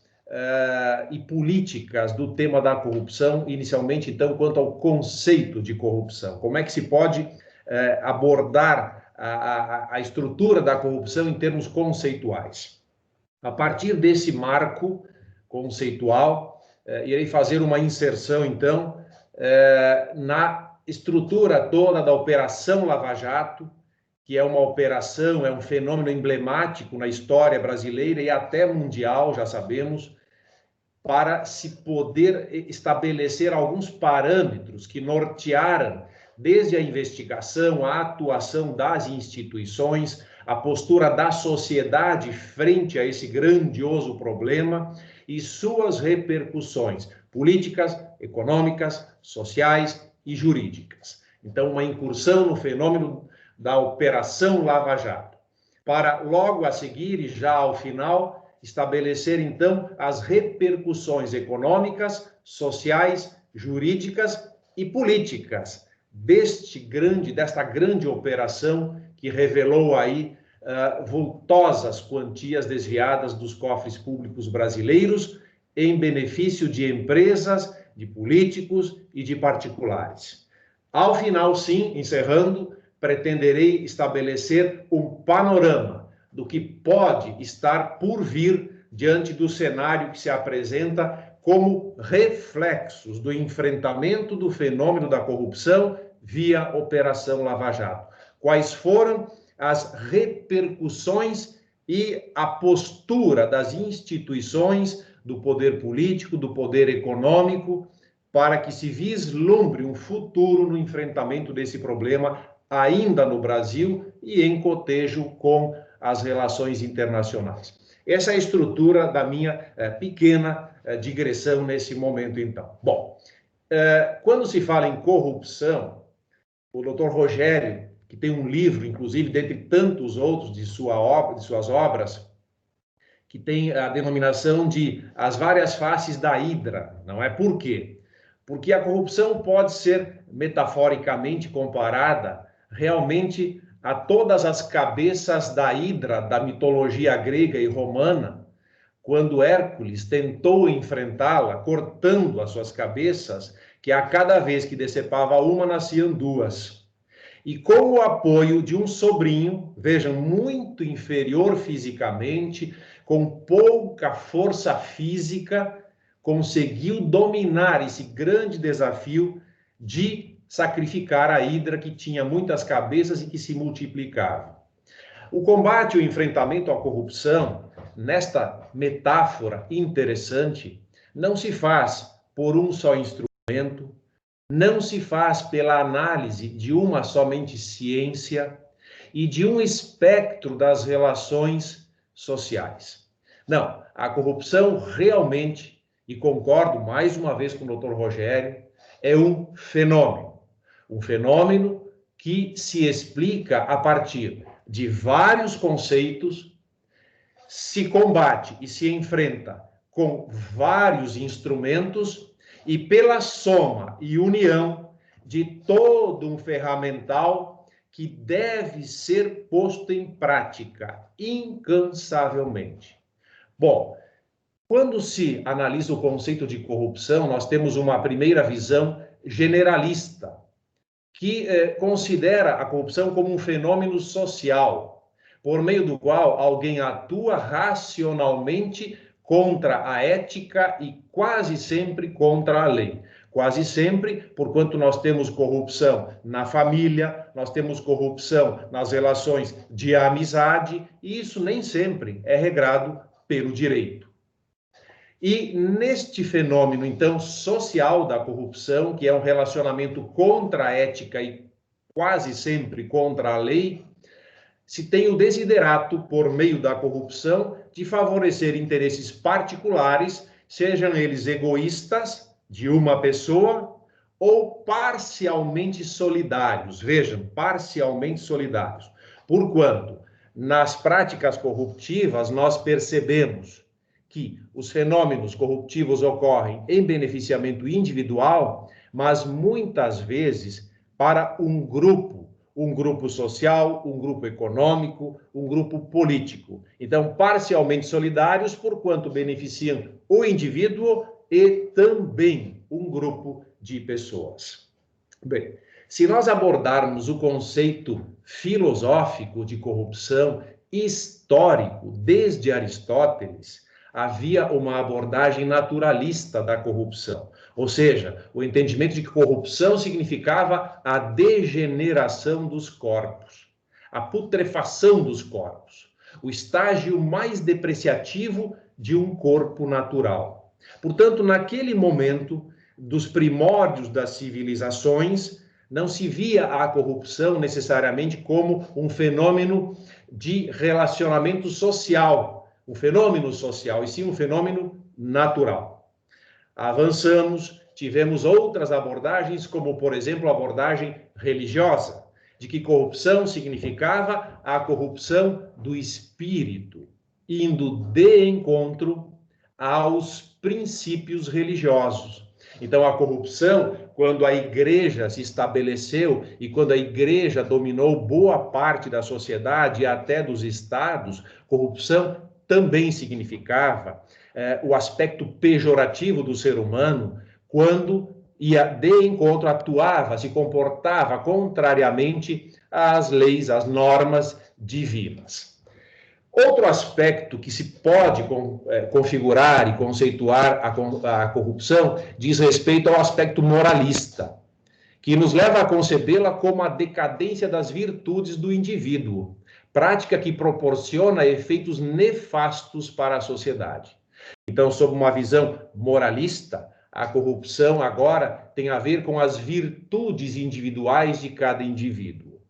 e políticas do tema da corrupção, inicialmente, então, quanto ao conceito de corrupção. Como é que se pode abordar a estrutura da corrupção em termos conceituais? A partir desse marco conceitual, irei fazer uma inserção, então, na estrutura toda da Operação Lava Jato, que é uma operação, é um fenômeno emblemático na história brasileira e até mundial, já sabemos, para se poder estabelecer alguns parâmetros que nortearam desde a investigação, a atuação das instituições, a postura da sociedade frente a esse grandioso problema e suas repercussões políticas, econômicas, sociais e jurídicas. Então, uma incursão no fenômeno da Operação Lava Jato, para logo a seguir e já ao final estabelecer então as repercussões econômicas, sociais, jurídicas e políticas desta grande operação que revelou aí vultosas quantias desviadas dos cofres públicos brasileiros em benefício de empresas, de políticos e de particulares. Ao final, sim, encerrando, pretenderei estabelecer um panorama do que pode estar por vir diante do cenário que se apresenta como reflexos do enfrentamento do fenômeno da corrupção via Operação Lava Jato. Quais foram as repercussões e a postura das instituições, do poder político, do poder econômico, para que se vislumbre um futuro no enfrentamento desse problema ainda no Brasil e em cotejo com as relações internacionais. Essa é a estrutura da minha pequena digressão nesse momento, então. Bom, quando se fala em corrupção, o Dr. Rogério, que tem um livro, inclusive, dentre tantos outros de suas obras, que tem a denominação de As Várias Faces da Hidra, não é? Por quê? Porque a corrupção pode ser metaforicamente comparada realmente a todas as cabeças da Hidra da mitologia grega e romana, quando Hércules tentou enfrentá-la, cortando as suas cabeças, que a cada vez que decepava uma, nasciam duas. E com o apoio de um sobrinho, vejam, muito inferior fisicamente, com pouca força física, conseguiu dominar esse grande desafio de sacrificar a Hidra, que tinha muitas cabeças e que se multiplicava. O combate e o enfrentamento à corrupção, nesta metáfora interessante, não se faz por um só instrumento, não se faz pela análise de uma somente ciência e de um espectro das relações sociais. Não, a corrupção realmente, e concordo mais uma vez com o Dr. Rogério, é um fenômeno que se explica a partir de vários conceitos, se combate e se enfrenta com vários instrumentos e pela soma e união de todo um ferramental que deve ser posto em prática incansavelmente. Bom, quando se analisa o conceito de corrupção, nós temos uma primeira visão generalista, que considera a corrupção como um fenômeno social, por meio do qual alguém atua racionalmente contra a ética e quase sempre contra a lei. Quase sempre, porquanto nós temos corrupção na família, nós temos corrupção nas relações de amizade, e isso nem sempre é regrado pelo direito. E neste fenômeno, então, social da corrupção, que é um relacionamento contra a ética e quase sempre contra a lei, se tem o desiderato, por meio da corrupção, de favorecer interesses particulares, sejam eles egoístas, de uma pessoa, ou parcialmente solidários. Vejam, parcialmente solidários. Porquanto, nas práticas corruptivas, nós percebemos que os fenômenos corruptivos ocorrem em beneficiamento individual, mas muitas vezes para um grupo social, um grupo econômico, um grupo político. Então, parcialmente solidários, porquanto beneficiam o indivíduo e também um grupo de pessoas. Bem, se nós abordarmos o conceito filosófico de corrupção histórico, desde Aristóteles, havia uma abordagem naturalista da corrupção. Ou seja, o entendimento de que corrupção significava a degeneração dos corpos, a putrefação dos corpos, o estágio mais depreciativo de um corpo natural. Portanto, naquele momento dos primórdios das civilizações, não se via a corrupção necessariamente como um fenômeno de relacionamento social, um fenômeno social, e sim um fenômeno natural. Avançamos, tivemos outras abordagens, como, por exemplo, a abordagem religiosa, de que corrupção significava a corrupção do espírito, indo de encontro aos princípios religiosos. Então, a corrupção, quando a igreja se estabeleceu e quando a igreja dominou boa parte da sociedade e até dos estados, corrupção também significava o aspecto pejorativo do ser humano, quando ia de encontro, atuava, se comportava contrariamente às leis, às normas divinas. Outro aspecto que se pode configurar e conceituar a corrupção diz respeito ao aspecto moralista, que nos leva a concebê-la como a decadência das virtudes do indivíduo, prática que proporciona efeitos nefastos para a sociedade. Então, sob uma visão moralista, a corrupção agora tem a ver com as virtudes individuais de cada indivíduo,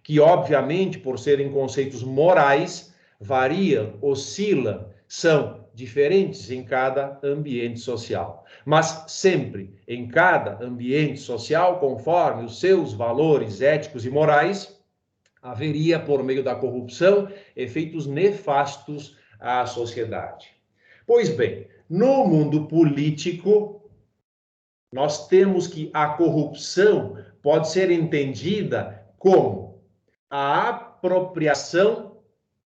que, obviamente, por serem conceitos morais, variam, oscilam, são diferentes em cada ambiente social, mas sempre em cada ambiente social, conforme os seus valores éticos e morais, haveria, por meio da corrupção, efeitos nefastos à sociedade. Pois bem, no mundo político, nós temos que a corrupção pode ser entendida como a apropriação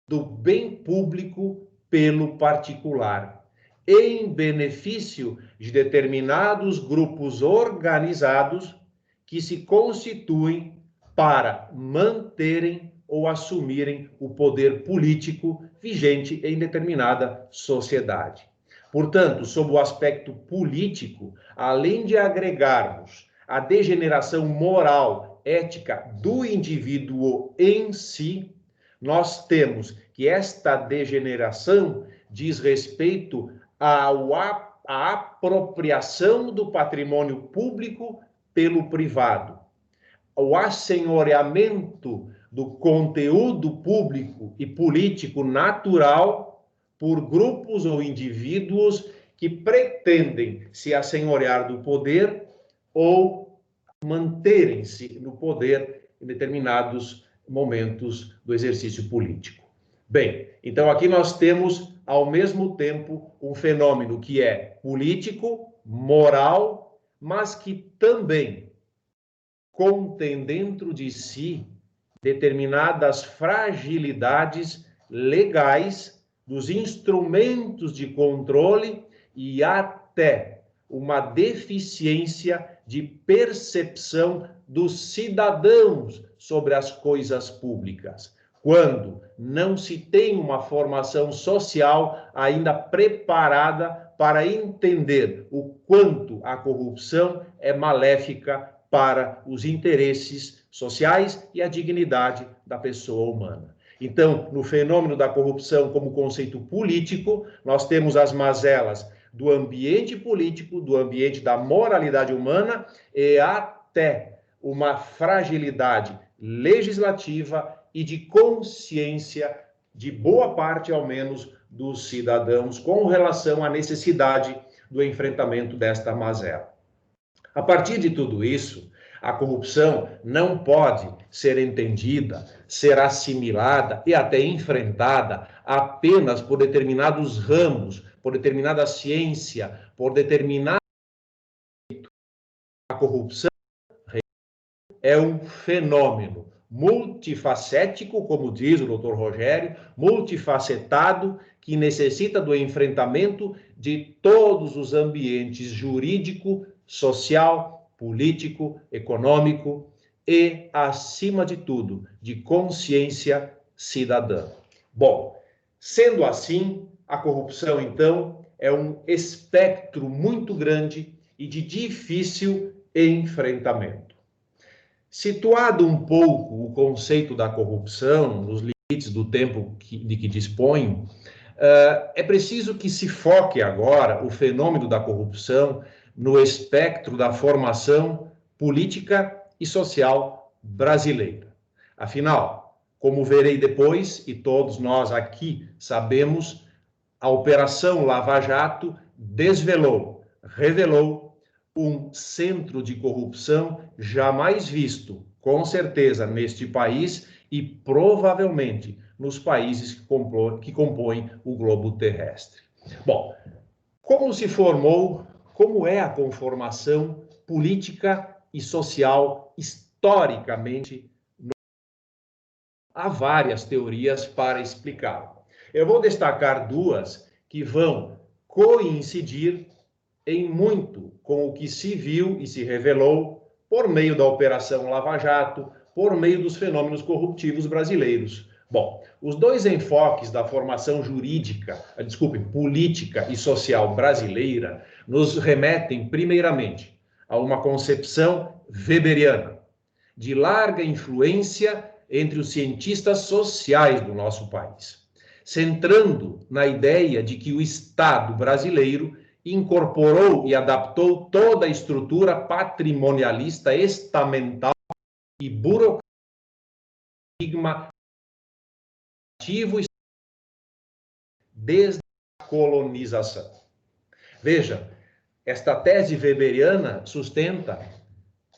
do bem público pelo particular, em benefício de determinados grupos organizados que se constituem para manterem ou assumirem o poder político vigente em determinada sociedade. Portanto, sob o aspecto político, além de agregarmos a degeneração moral, ética do indivíduo em si, nós temos que esta degeneração diz respeito à apropriação do patrimônio público pelo privado, ao assenhoreamento do conteúdo público e político natural por grupos ou indivíduos que pretendem se assenhorear do poder ou manterem-se no poder em determinados momentos do exercício político. Bem, então aqui nós temos, ao mesmo tempo, um fenômeno que é político, moral, mas que também contém dentro de si determinadas fragilidades legais dos instrumentos de controle e até uma deficiência de percepção dos cidadãos sobre as coisas públicas, quando não se tem uma formação social ainda preparada para entender o quanto a corrupção é maléfica para os interesses sociais e a dignidade da pessoa humana. Então, no fenômeno da corrupção como conceito político, nós temos as mazelas do ambiente político, do ambiente da moralidade humana e até uma fragilidade legislativa e de consciência de boa parte, ao menos, dos cidadãos com relação à necessidade do enfrentamento desta mazela. A partir de tudo isso, a corrupção não pode ser entendida, ser assimilada e até enfrentada apenas por determinados ramos, por determinada ciência, por determinado... A corrupção é um fenômeno multifacético, como diz o Dr. Rogério, multifacetado, que necessita do enfrentamento de todos os ambientes jurídico, social, político, econômico e, acima de tudo, de consciência cidadã. Bom, sendo assim, a corrupção, então, é um espectro muito grande e de difícil enfrentamento. Situado um pouco o conceito da corrupção nos limites do tempo de que disponho, é preciso que se foque agora o fenômeno da corrupção no espectro da formação política e social brasileira. Afinal, como verei depois, e todos nós aqui sabemos, a Operação Lava Jato revelou um centro de corrupção jamais visto, com certeza, neste país e provavelmente nos países que compõem o globo terrestre. Bom, como se formou, como é a conformação política e social historicamente? Há várias teorias para explicá-lo. Eu vou destacar duas que vão coincidir em muito com o que se viu e se revelou por meio da Operação Lava Jato, por meio dos fenômenos corruptivos brasileiros. Bom, os dois enfoques da formação política e social brasileira nos remetem, primeiramente, a uma concepção weberiana, de larga influência entre os cientistas sociais do nosso país, centrando na ideia de que o Estado brasileiro incorporou e adaptou toda a estrutura patrimonialista, estamental e burocrática desde a colonização. Veja, esta tese weberiana sustenta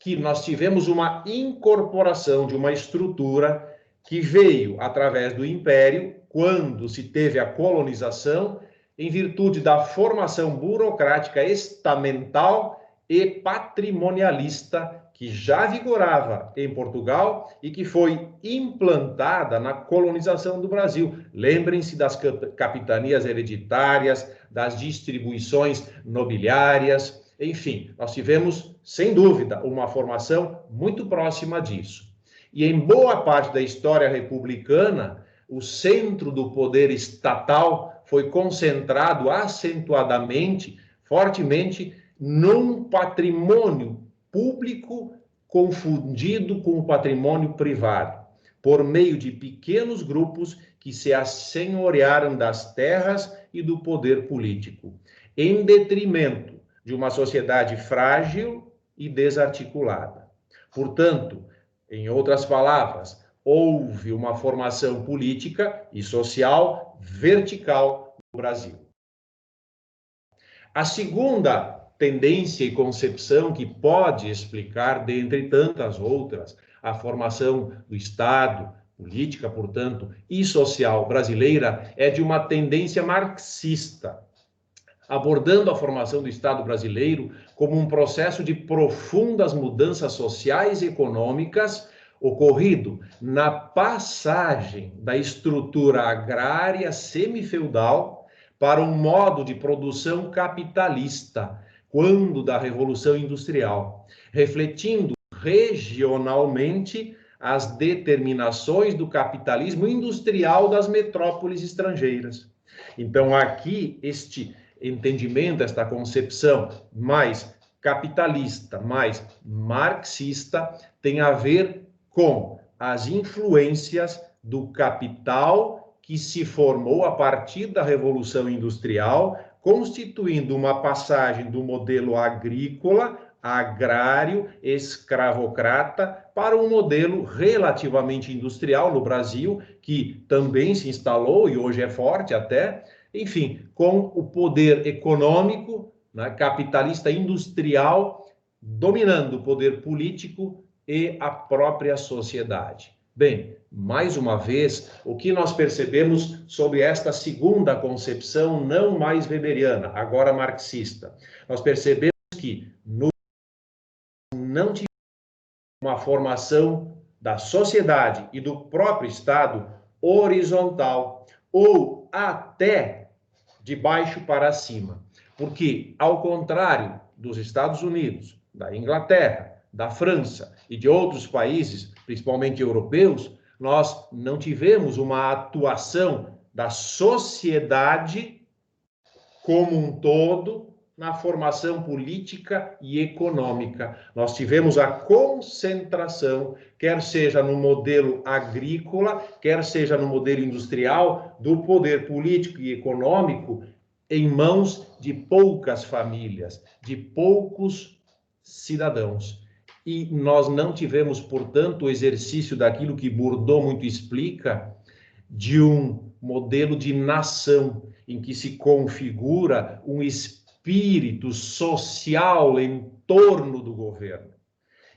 que nós tivemos uma incorporação de uma estrutura que veio através do Império, quando se teve a colonização, em virtude da formação burocrática estamental e patrimonialista que já vigorava em Portugal e que foi implantada na colonização do Brasil. Lembrem-se das capitanias hereditárias, das distribuições nobiliárias, enfim, nós tivemos, sem dúvida, uma formação muito próxima disso. E em boa parte da história republicana, o centro do poder estatal foi concentrado acentuadamente, fortemente, num patrimônio público confundido com o patrimônio privado, por meio de pequenos grupos que se assenhorearam das terras e do poder político, em detrimento de uma sociedade frágil e desarticulada. Portanto, em outras palavras, houve uma formação política e social vertical no Brasil. A segunda tendência e concepção que pode explicar, dentre tantas outras, a formação do Estado, política, portanto, e social brasileira, é de uma tendência marxista, abordando a formação do Estado brasileiro como um processo de profundas mudanças sociais e econômicas ocorrido na passagem da estrutura agrária semifeudal para um modo de produção capitalista, quando da Revolução Industrial, refletindo regionalmente as determinações do capitalismo industrial das metrópoles estrangeiras. Então, aqui, este entendimento, esta concepção mais capitalista, mais marxista, tem a ver com as influências do capital que se formou a partir da Revolução Industrial, constituindo uma passagem do modelo agrícola, agrário, escravocrata, para um modelo relativamente industrial no Brasil, que também se instalou e hoje é forte até, enfim, com o poder econômico, né, capitalista industrial, dominando o poder político e a própria sociedade. Bem, mais uma vez, o que nós percebemos sobre esta segunda concepção, não mais weberiana, agora marxista? Nós percebemos que não tivemos uma formação da sociedade e do próprio Estado horizontal, ou até de baixo para cima. Porque, ao contrário dos Estados Unidos, da Inglaterra, da França e de outros países, principalmente europeus, nós não tivemos uma atuação da sociedade como um todo na formação política e econômica. Nós tivemos a concentração, quer seja no modelo agrícola, quer seja no modelo industrial, do poder político e econômico em mãos de poucas famílias, de poucos cidadãos. E nós não tivemos, portanto, o exercício daquilo que Bourdieu muito explica, de um modelo de nação, em que se configura um espírito social em torno do governo,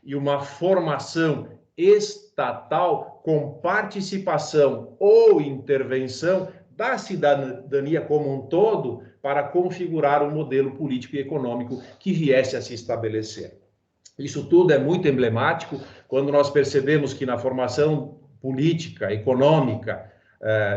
e uma formação estatal com participação ou intervenção da cidadania como um todo para configurar um modelo político e econômico que viesse a se estabelecer. Isso tudo é muito emblemático quando nós percebemos que na formação política, econômica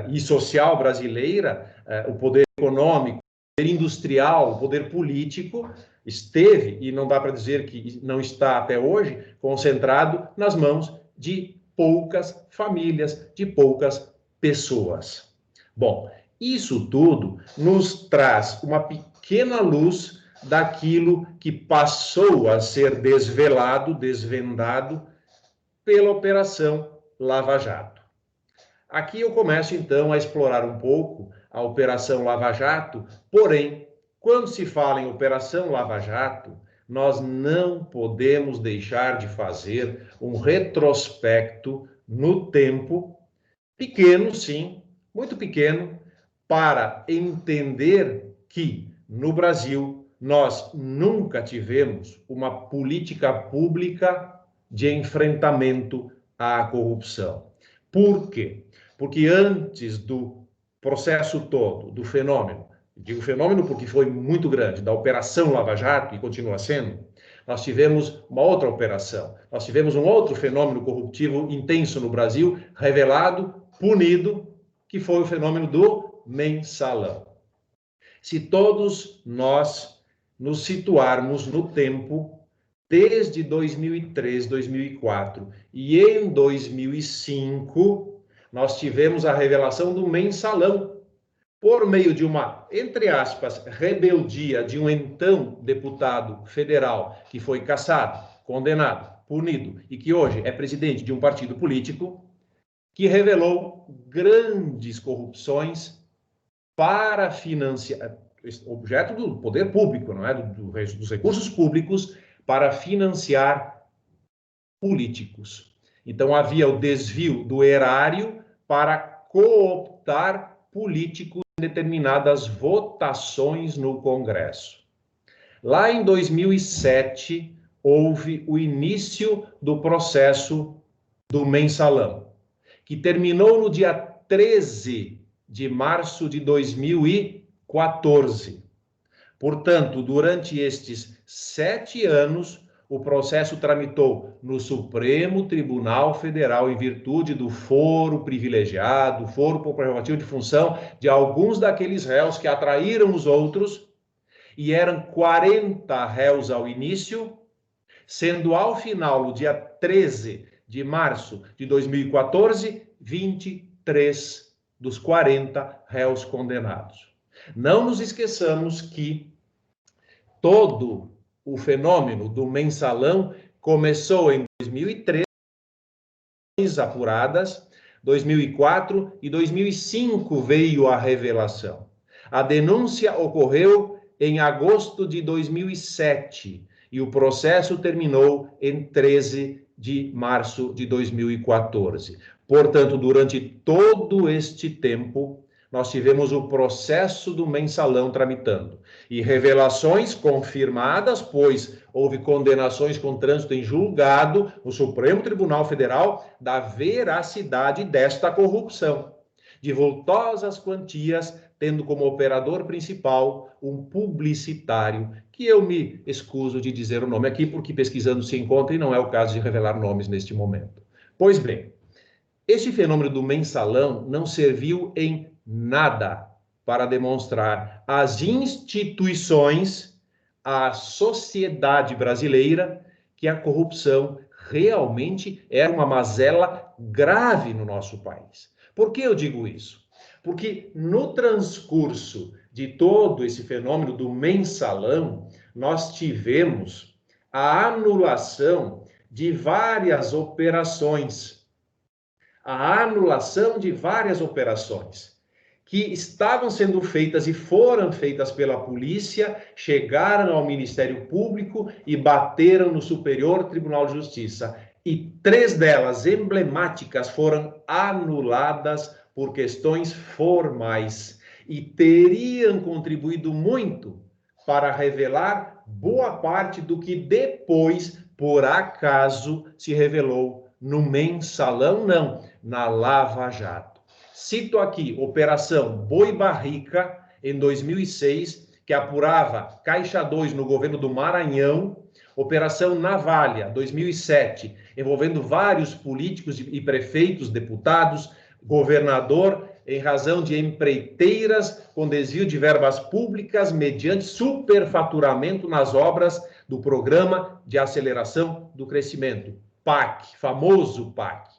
e social brasileira, o poder econômico, o poder industrial, o poder político esteve, e não dá para dizer que não está até hoje, concentrado nas mãos de poucas famílias, de poucas pessoas. Bom, isso tudo nos traz uma pequena luz daquilo que passou a ser desvendado pela Operação Lava Jato. Aqui eu começo, então, a explorar um pouco a Operação Lava Jato, porém, quando se fala em Operação Lava Jato, nós não podemos deixar de fazer um retrospecto no tempo, pequeno, sim, muito pequeno, para entender que, no Brasil, nós nunca tivemos uma política pública de enfrentamento à corrupção. Por quê? Porque antes do processo todo, do fenômeno, digo fenômeno porque foi muito grande, da Operação Lava Jato, e continua sendo, nós tivemos uma outra operação, nós tivemos um outro fenômeno corruptivo intenso no Brasil, revelado, punido, que foi o fenômeno do mensalão. Se todos nós nos situarmos no tempo, desde 2003, 2004 e em 2005, nós tivemos a revelação do mensalão, por meio de uma, entre aspas, rebeldia de um então deputado federal que foi cassado, condenado, punido e que hoje é presidente de um partido político, que revelou grandes corrupções para financiar, objeto do poder público, não é? Dos recursos públicos, para financiar políticos. Então havia o desvio do erário para cooptar políticos em determinadas votações no Congresso. Lá em 2007, houve o início do processo do mensalão, que terminou no dia 13 de março de 2014. Portanto, durante estes 7 anos, o processo tramitou no Supremo Tribunal Federal em virtude do foro privilegiado, foro por prerrogativa de função de alguns daqueles réus que atraíram os outros, e eram 40 réus ao início, sendo ao final, no dia 13 de março de 2014, 23 dos 40 réus condenados. Não nos esqueçamos que todo o fenômeno do mensalão começou em 2003, apuradas, 2004 e 2005 veio a revelação. A denúncia ocorreu em agosto de 2007 e o processo terminou em 13 de março de 2014. Portanto, durante todo este tempo, nós tivemos o processo do mensalão tramitando. E revelações confirmadas, pois houve condenações com trânsito em julgado no Supremo Tribunal Federal da veracidade desta corrupção. De vultosas quantias, tendo como operador principal um publicitário, que eu me excuso de dizer o nome aqui, porque pesquisando se encontra e não é o caso de revelar nomes neste momento. Pois bem, este fenômeno do mensalão não serviu em nada para demonstrar às instituições, à sociedade brasileira, que a corrupção realmente era uma mazela grave no nosso país. Por que eu digo isso? Porque no transcurso de todo esse fenômeno do mensalão, nós tivemos a anulação de várias operações. A anulação de várias operações que estavam sendo feitas e foram feitas pela polícia, chegaram ao Ministério Público e bateram no Superior Tribunal de Justiça. E 3 delas, emblemáticas, foram anuladas por questões formais e teriam contribuído muito para revelar boa parte do que depois, por acaso, se revelou no mensalão, não, na Lava Jato. Cito aqui Operação Boi Barrica, em 2006, que apurava Caixa 2 no governo do Maranhão, Operação Navalha, 2007, envolvendo vários políticos e prefeitos, deputados, governador, em razão de empreiteiras com desvio de verbas públicas mediante superfaturamento nas obras do Programa de Aceleração do Crescimento, PAC, famoso PAC,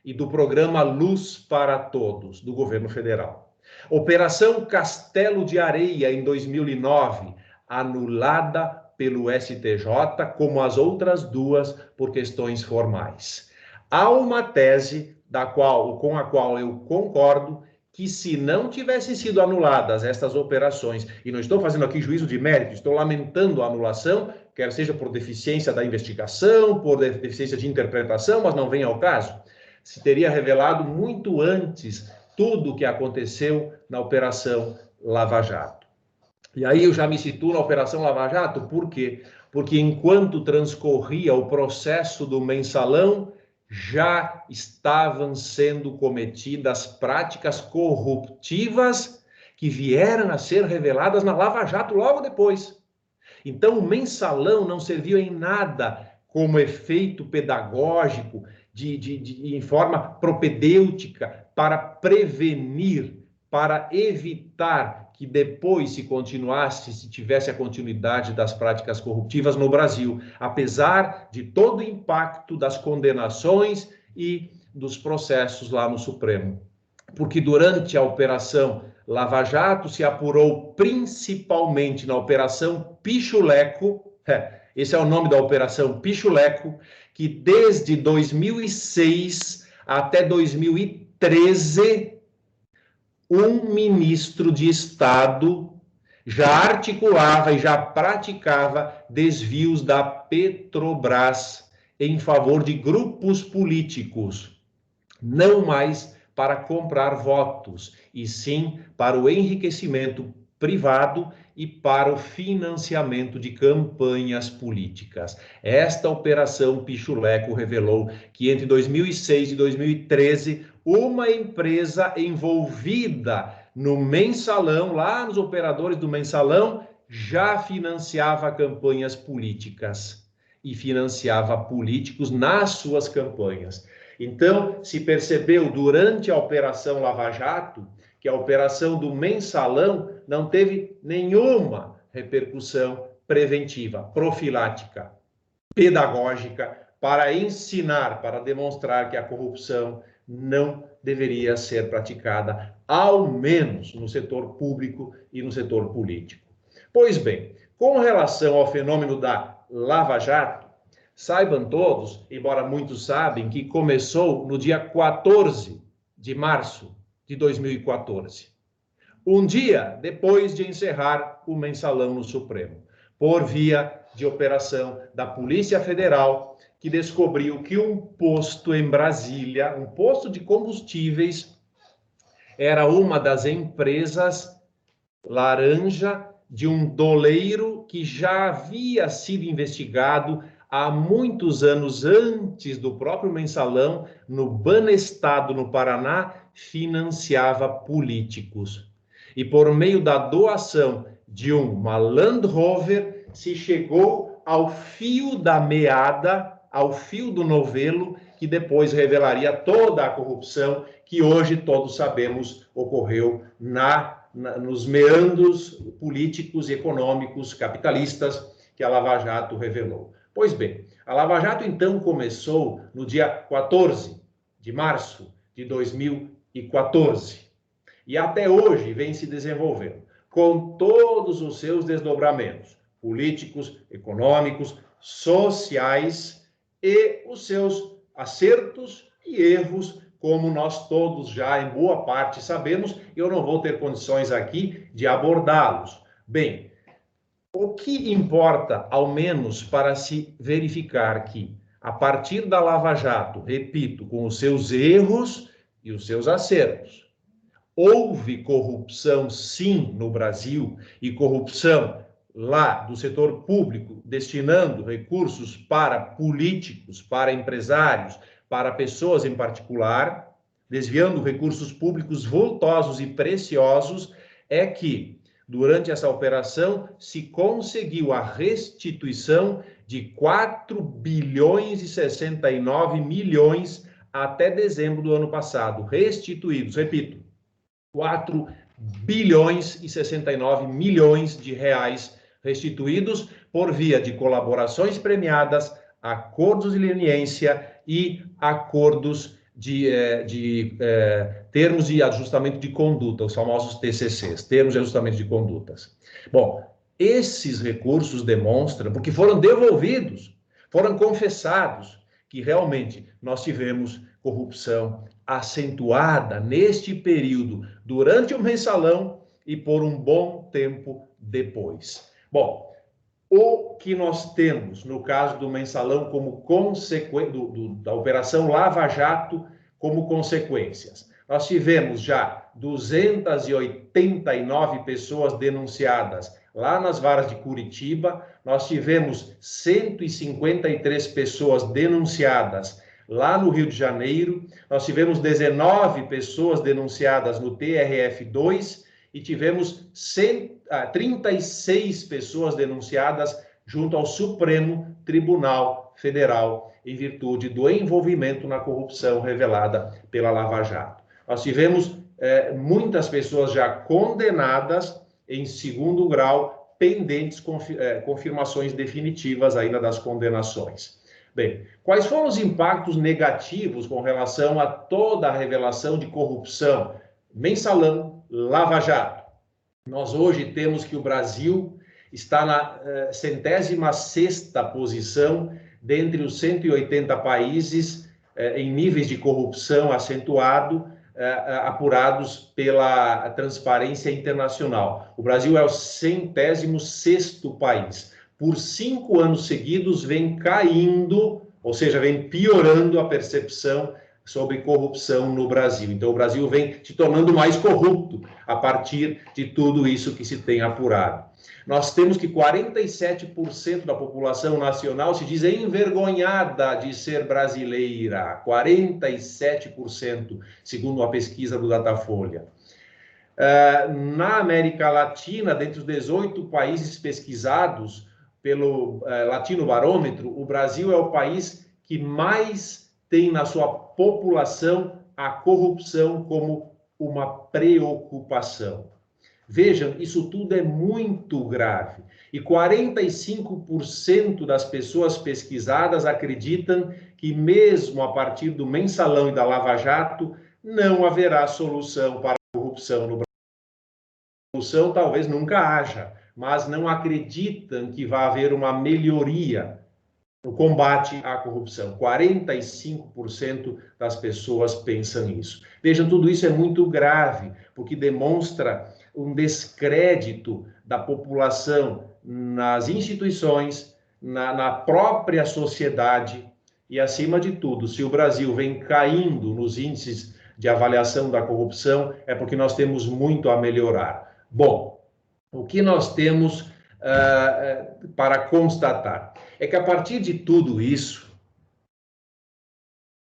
e do Programa Luz para Todos, do governo federal. Operação Castelo de Areia, em 2009, anulada pelo STJ, como as outras 2 por questões formais. Há uma tese com a qual eu concordo, que se não tivessem sido anuladas estas operações, e não estou fazendo aqui juízo de mérito, estou lamentando a anulação, quer seja por deficiência da investigação, por deficiência de interpretação, mas não vem ao caso, se teria revelado muito antes tudo o que aconteceu na Operação Lava Jato. E aí eu já me situo na Operação Lava Jato, por quê? Porque enquanto transcorria o processo do mensalão, já estavam sendo cometidas práticas corruptivas que vieram a ser reveladas na Lava Jato logo depois. Então, o mensalão não serviu em nada como efeito pedagógico, em forma propedêutica, para prevenir, para evitar que depois se tivesse a continuidade das práticas corruptivas no Brasil, apesar de todo o impacto das condenações e dos processos lá no Supremo. Porque durante a Operação Lava Jato se apurou principalmente na Operação Pichuleco, esse é o nome da Operação Pichuleco, que desde 2006 até 2013, um ministro de Estado já articulava e já praticava desvios da Petrobras em favor de grupos políticos, não mais para comprar votos, e sim para o enriquecimento privado e para o financiamento de campanhas políticas. Esta operação Pichuleco revelou que entre 2006 e 2013, uma empresa envolvida no mensalão, lá nos operadores do mensalão, já financiava campanhas políticas e financiava políticos nas suas campanhas. Então, se percebeu durante a Operação Lava Jato que a operação do mensalão não teve nenhuma repercussão preventiva, profilática, pedagógica, para ensinar, para demonstrar que a corrupção não deveria ser praticada, ao menos no setor público e no setor político. Pois bem, com relação ao fenômeno da Lava Jato, saibam todos, embora muitos sabem, que começou no dia 14 de março de 2014. Um dia depois de encerrar o mensalão no Supremo, por via de operação da Polícia Federal, que descobriu que um posto em Brasília, um posto de combustíveis, era uma das empresas laranja de um doleiro que já havia sido investigado há muitos anos antes do próprio mensalão, no Banestado, no Paraná, financiava políticos. E por meio da doação de uma Land Rover, se chegou ao fio da meada, ao fio do novelo, que depois revelaria toda a corrupção que hoje todos sabemos ocorreu nos meandros políticos e econômicos capitalistas que a Lava Jato revelou. Pois bem, a Lava Jato então começou no dia 14 de março de 2014 e até hoje vem se desenvolvendo com todos os seus desdobramentos políticos, econômicos, sociais e os seus acertos e erros, como nós todos já em boa parte sabemos. Eu não vou ter condições aqui de abordá-los. Bem, o que importa, ao menos para se verificar que, a partir da Lava Jato, repito, com os seus erros e os seus acertos, houve corrupção, sim, no Brasil, e corrupção lá do setor público, destinando recursos para políticos, para empresários, para pessoas em particular, desviando recursos públicos vultosos e preciosos, é que, durante essa operação, se conseguiu a restituição de 4 bilhões e 69 milhões até dezembro do ano passado. Restituídos, repito, 4 bilhões e 69 milhões de reais restituídos por via de colaborações premiadas, acordos de leniência e acordos de termos de ajustamento de conduta, os famosos TCCs, termos de ajustamento de condutas. Bom, esses recursos demonstram, porque foram devolvidos, foram confessados, que realmente nós tivemos corrupção acentuada neste período, durante o mensalão e por um bom tempo depois. Bom, o que nós temos no caso do mensalão como consequência da Operação Lava Jato como consequências? nós tivemos já 289 pessoas denunciadas lá nas varas de Curitiba, nós tivemos 153 pessoas denunciadas lá no Rio de Janeiro, nós tivemos 19 pessoas denunciadas no TRF2 e tivemos 36 pessoas denunciadas junto ao Supremo Tribunal Federal, em virtude do envolvimento na corrupção revelada pela Lava Jato. Nós tivemos muitas pessoas já condenadas em segundo grau, pendentes confirmações definitivas ainda das condenações. Bem, quais foram os impactos negativos com relação a toda a revelação de corrupção? Mensalão, Lava Jato. Nós hoje temos que o Brasil está na 106ª posição dentre os 180 países em níveis de corrupção acentuado, apurados pela Transparência Internacional. O Brasil é o 106º país. Por 5 anos seguidos vem caindo, ou seja, vem piorando a percepção sobre corrupção no Brasil. Então, o Brasil vem se tornando mais corrupto a partir de tudo isso que se tem apurado. Nós temos que 47% da população nacional se diz envergonhada de ser brasileira. 47%, segundo uma pesquisa do Datafolha. Na América Latina, dentre os 18 países pesquisados pelo Latino Barômetro, o Brasil é o país que mais tem na sua população a corrupção como uma preocupação. Vejam, isso tudo é muito grave. E 45% das pessoas pesquisadas acreditam que mesmo a partir do Mensalão e da Lava Jato, não haverá solução para a corrupção no Brasil. Solução talvez nunca haja, mas não acreditam que vai haver uma melhoria no combate à corrupção. 45% das pessoas pensam isso. Vejam, tudo isso é muito grave, porque demonstra um descrédito da população nas instituições, na própria sociedade e, acima de tudo, se o Brasil vem caindo nos índices de avaliação da corrupção, é porque nós temos muito a melhorar. Bom, o que nós temos para constatar é que, a partir de tudo isso,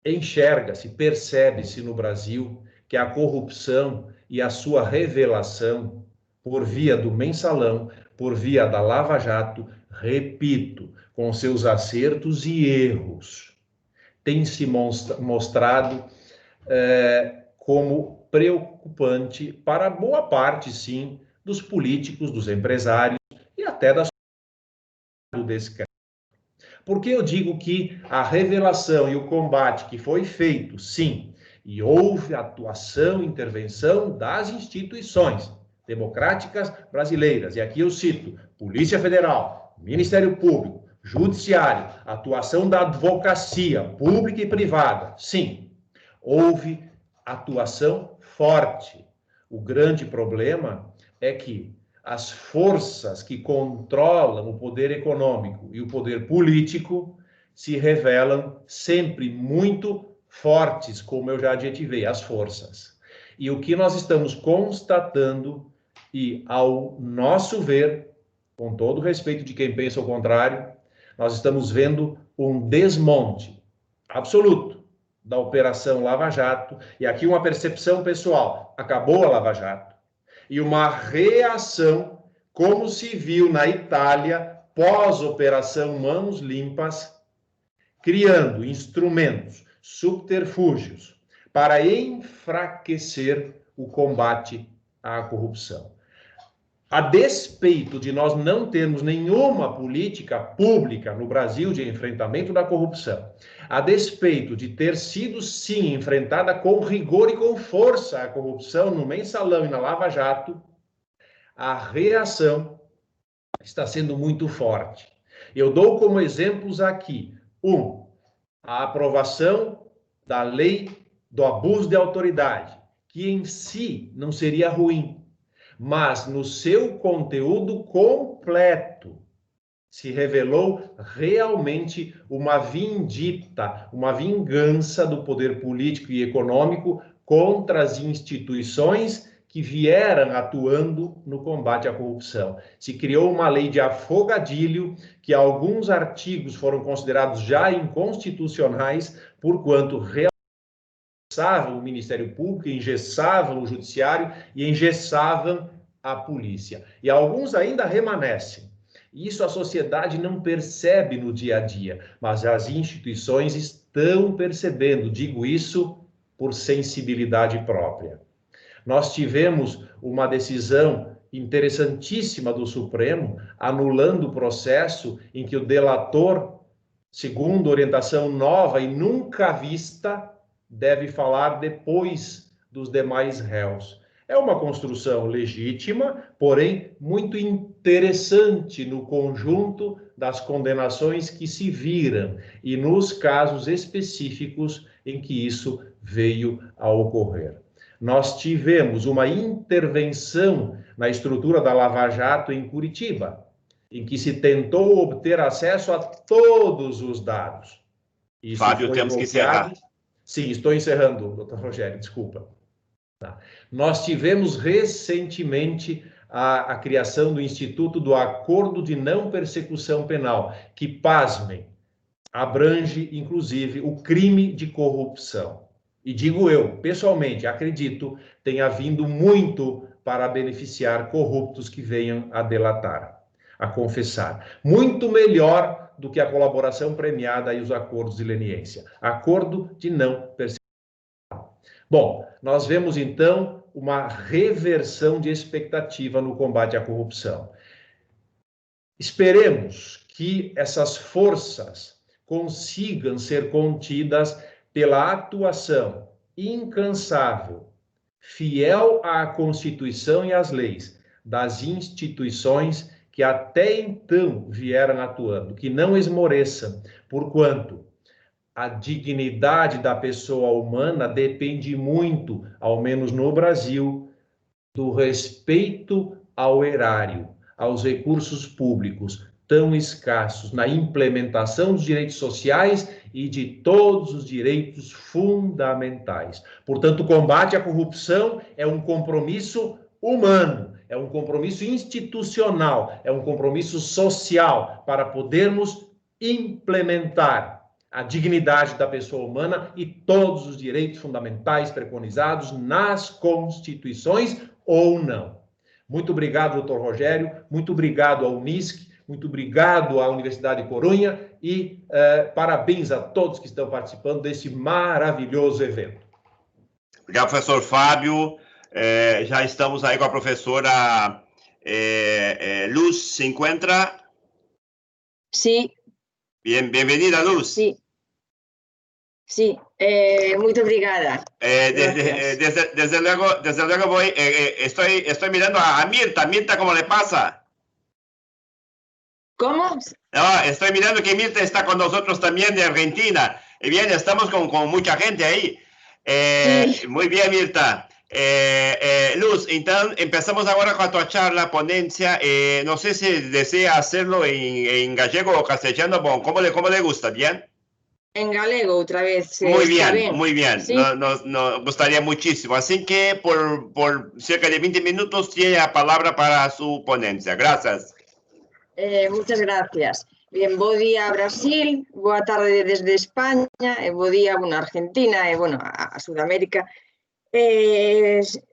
enxerga-se, percebe-se no Brasil que a corrupção e a sua revelação por via do Mensalão, por via da Lava Jato, repito, com seus acertos e erros, tem se mostrado como preocupante para boa parte, sim, dos políticos, dos empresários e até da sociedade desse caso. Por que eu digo que a revelação e o combate que foi feito, sim, e houve atuação e intervenção das instituições democráticas brasileiras, e aqui eu cito Polícia Federal, Ministério Público, Judiciário, atuação da advocacia pública e privada, sim, houve atuação forte. O grande problema é que as forças que controlam o poder econômico e o poder político se revelam sempre muito fortes, como eu já adjetivei, as forças. E o que nós estamos constatando, e ao nosso ver, com todo o respeito de quem pensa o contrário, nós estamos vendo um desmonte absoluto da Operação Lava Jato, e aqui uma percepção pessoal, acabou a Lava Jato, e uma reação, como se viu na Itália, pós-Operação Mãos Limpas, criando instrumentos, subterfúgios, para enfraquecer o combate à corrupção. A despeito de nós não termos nenhuma política pública no Brasil de enfrentamento da corrupção, a despeito de ter sido, sim, enfrentada com rigor e com força a corrupção no Mensalão e na Lava Jato, a reação está sendo muito forte. Eu dou como exemplos aqui, a aprovação da lei do abuso de autoridade, que em si não seria ruim, mas no seu conteúdo completo se revelou realmente uma vindita, uma vingança do poder político e econômico contra as instituições que vieram atuando no combate à corrupção. Se criou uma lei de afogadilho, que alguns artigos foram considerados já inconstitucionais, porquanto engessavam o Ministério Público, engessavam o Judiciário e engessavam a polícia. E alguns ainda remanescem. Isso a sociedade não percebe no dia a dia, mas as instituições estão percebendo. Digo isso por sensibilidade própria. Nós tivemos uma decisão interessantíssima do Supremo, anulando o processo em que o delator, segundo orientação nova e nunca vista, deve falar depois dos demais réus. É uma construção legítima, porém muito interessante no conjunto das condenações que se viram e nos casos específicos em que isso veio a ocorrer. Nós tivemos uma intervenção na estrutura da Lava Jato em Curitiba, em que se tentou obter acesso a todos os dados. Isso Fábio, temos que encerrar. Sim, estou encerrando, doutor Rogério, desculpa. Tá. Nós tivemos recentemente a criação do Instituto do Acordo de Não Persecução Penal, que, pasmem, abrange, inclusive, o crime de corrupção. E digo eu, pessoalmente, acredito, tenha vindo muito para beneficiar corruptos que venham a delatar, a confessar. Muito melhor do que a colaboração premiada e os acordos de leniência. Acordo de não persecução. Bom, nós vemos, então, uma reversão de expectativa no combate à corrupção. Esperemos que essas forças consigam ser contidas pela atuação incansável, fiel à Constituição e às leis das instituições que até então vieram atuando, que não esmoreçam, porquanto a dignidade da pessoa humana depende muito, ao menos no Brasil, do respeito ao erário, aos recursos públicos tão escassos, na implementação dos direitos sociais e de todos os direitos fundamentais. Portanto, o combate à corrupção é um compromisso humano, é um compromisso institucional, é um compromisso social para podermos implementar a dignidade da pessoa humana e todos os direitos fundamentais preconizados nas constituições ou não. Muito obrigado, doutor Rogério, muito obrigado ao Unisc, muito obrigado à Universidade de Coruña e parabéns a todos que estão participando desse maravilhoso evento. Obrigado, professor Fábio. Já estamos aí com a professora Luz. ¿Se encuentra? Sí. Bienvenida, Luz. Sí. Sí, muito obrigada. Desde luego voy, estoy mirando a Mirta. Mirta, ¿cómo le pasa? ¿Cómo? No, estoy mirando que Mirta está con nosotros también de Argentina. Y bien, estamos con mucha gente ahí. Sí. Muy bien, Mirta. Luz, entonces empezamos ahora con tu charla, ponencia. No sé si desea hacerlo en gallego o castellano. Bueno, ¿cómo le gusta? ¿Bien? En galego otra vez. Muy bien, muy bien. ¿Sí? Nos gustaría muchísimo. Así que por cerca de 20 minutos tiene la palabra para su ponencia. Gracias. Muchas gracias. Bien, bo día a Brasil, boa tarde desde España, bo día a Argentina, a Sudamérica.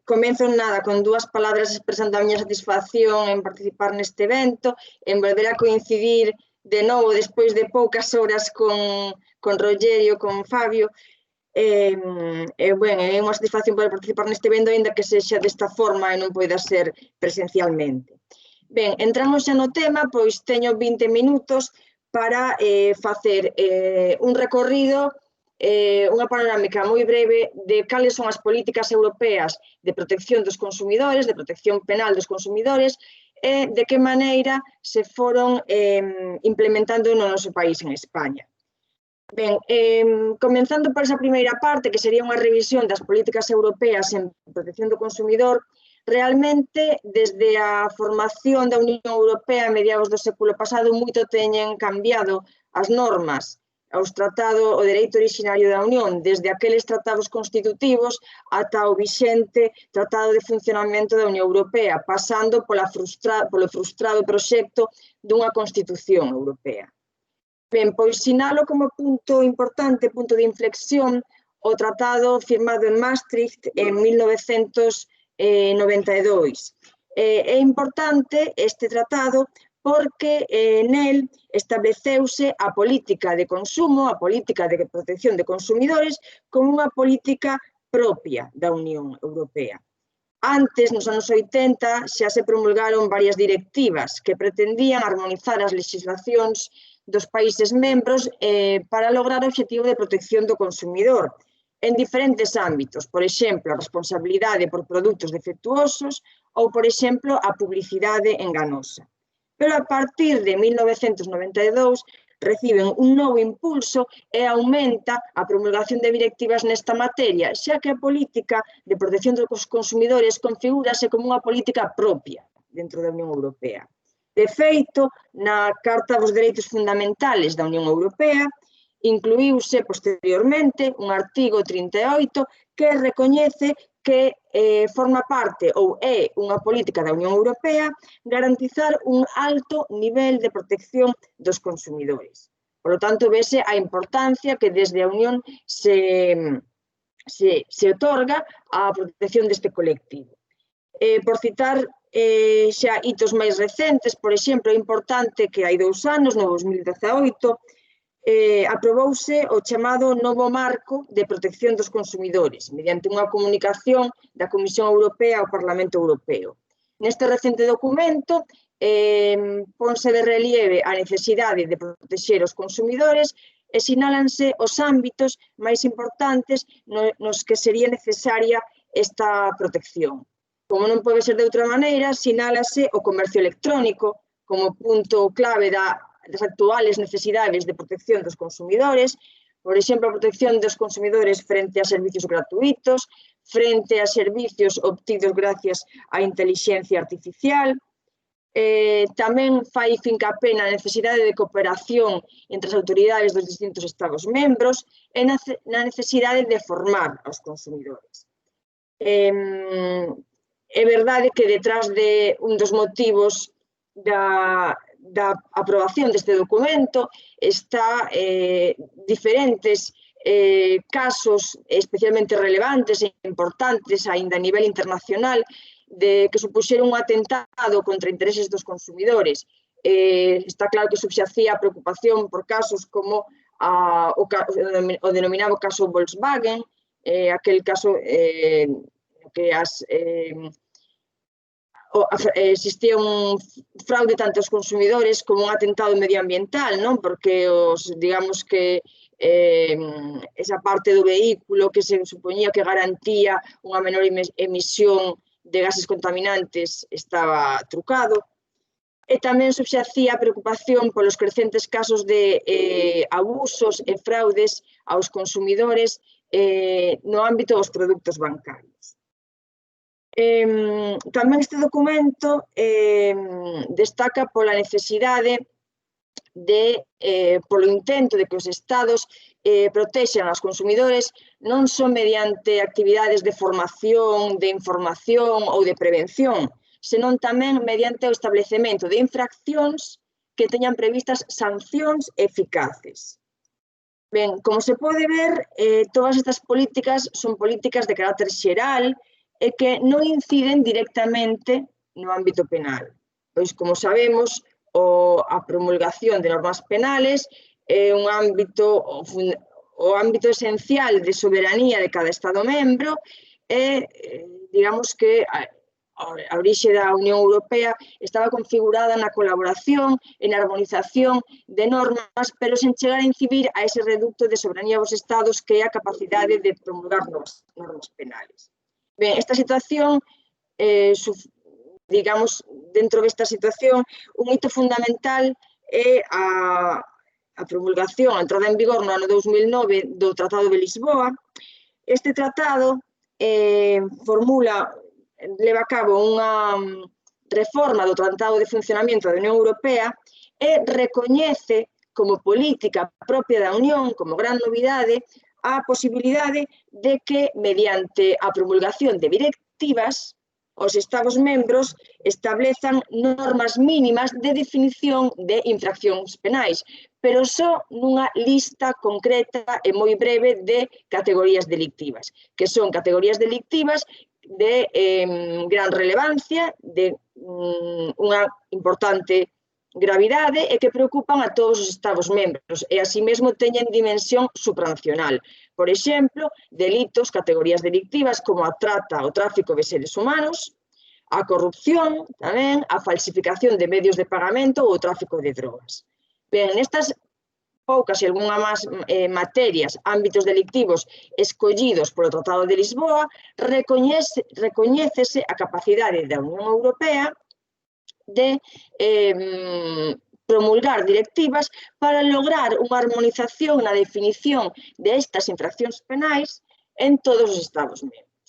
Comenzo con dúas palabras expresando a miña satisfacción en participar neste evento, en volver a coincidir de novo despois de poucas horas con Rogerio, con Fabio. É unha satisfacción poder participar neste evento, ainda que sexa desta forma e non poida ser presencialmente. Ben, entramos xa no tema, pois teño 20 minutos para facer un recorrido, unha panorámica moi breve de cales son as políticas europeas de protección dos consumidores, de protección penal dos consumidores, e de que maneira se foron implementando no noso país, en España. Ben, comenzando por esa primeira parte, que sería unha revisión das políticas europeas en protección do consumidor, realmente, desde a formación da Unión Europea a mediados do século pasado, moito teñen cambiado as normas, aos tratados, o dereito originario da Unión, desde aqueles tratados constitutivos ata o vixente Tratado de Funcionamento da Unión Europea, pasando polo frustrado proxecto dunha Constitución Europea. Ben, pois sinalo como punto importante, punto de inflexión, o tratado firmado en Maastricht en 1992. É importante este tratado porque nel estableceuse a política de consumo, a política de protección de consumidores, como unha política propia da Unión Europea. Antes, nos anos 80, xa se promulgaron varias directivas que pretendían armonizar as legislacións dos países membros para lograr o obxectivo de protección do consumidor en diferentes ámbitos, por exemplo, a responsabilidade por produtos defectuosos ou, por exemplo, a publicidade enganosa. Pero a partir de 1992 reciben un novo impulso e aumenta a promulgación de directivas nesta materia, xa que a política de protección dos consumidores configúrase como unha política propia dentro da Unión Europea. De feito, na Carta dos Dereitos Fundamentales da Unión Europea, incluíuse posteriormente un artigo 38 que recoñece que forma parte ou é unha política da Unión Europea garantizar un alto nivel de protección dos consumidores. Por lo tanto, vese a importancia que desde a Unión se otorga a protección deste colectivo. Por citar xa hitos máis recentes, por exemplo, é importante que hai 2 anos, no 2018, aprobouse o chamado novo marco de protección dos consumidores, mediante unha comunicación da Comisión Europea ao Parlamento Europeo. Neste recente documento, ponse de relieve a necesidade de protexer os consumidores e sinálanse os ámbitos máis importantes nos que sería necesaria esta protección. Como non pode ser de outra maneira, sinálase o comercio electrónico como punto clave das actuales necesidades de protección dos consumidores, por exemplo, a protección dos consumidores frente a servicios gratuitos, frente a servicios obtidos gracias á inteligencia artificial. Tamén fai fincapé na necesidade de cooperación entre as autoridades dos distintos Estados membros e na necesidade de formar aos consumidores. É verdade que detrás de un dos motivos da aprobación deste documento está diferentes casos especialmente relevantes e importantes aínda a nivel internacional que supuxeron un atentado contra intereses dos consumidores. Está claro que subxacía a preocupación por casos como o denominado caso Volkswagen, aquel caso que existía un fraude tanto aos consumidores como un atentado medioambiental, non? Porque digamos que esa parte do vehículo que se supoñía que garantía unha menor emisión de gases contaminantes estaba trucado. E tamén subxacía a preocupación polos crecentes casos de abusos e fraudes aos consumidores no ámbito dos produtos bancarios. Tamén este documento destaca pola necesidade polo intento de que os Estados protexan aos consumidores non só mediante actividades de formación, de información ou de prevención, senón tamén mediante o establecemento de infraccións que teñan previstas sancións eficaces. Ben, como se pode ver, todas estas políticas son políticas de carácter xeral e que non inciden directamente no ámbito penal. Pois, como sabemos, a promulgación de normas penales é un ámbito, o ámbito esencial de soberanía de cada Estado membro e, digamos que a orixe da Unión Europea estaba configurada na colaboración e na armonización de normas, pero sen chegar a incidir a ese reducto de soberanía dos Estados que é a capacidade de promulgar normas penales. Ben, esta situación, digamos, dentro desta situación, un hito fundamental é a promulgación, a entrada en vigor no ano 2009 do Tratado de Lisboa. Este tratado leva a cabo unha reforma do Tratado de Funcionamento da Unión Europea e recoñece como política propia da Unión, como gran novidade, a posibilidade de que, mediante a promulgación de directivas, os Estados membros establezan normas mínimas de definición de infraccións penais, pero só nunha lista concreta e moi breve de categorías delictivas, que son categorías delictivas de gran relevancia, de unha importante gravidade e que preocupan a todos os Estados membros e, así mesmo, teñen dimensión supranacional. Por exemplo, delitos, categorías delictivas como a trata ou tráfico de seres humanos, a corrupción, tamén, a falsificación de medios de pagamento ou o tráfico de drogas. Ben, nestas poucas e algunha máis materias, ámbitos delictivos escollidos polo Tratado de Lisboa, recoñécese a capacidade da Unión Europea de promulgar directivas para lograr unha armonización na definición destas infraccións penais en todos os Estados membros.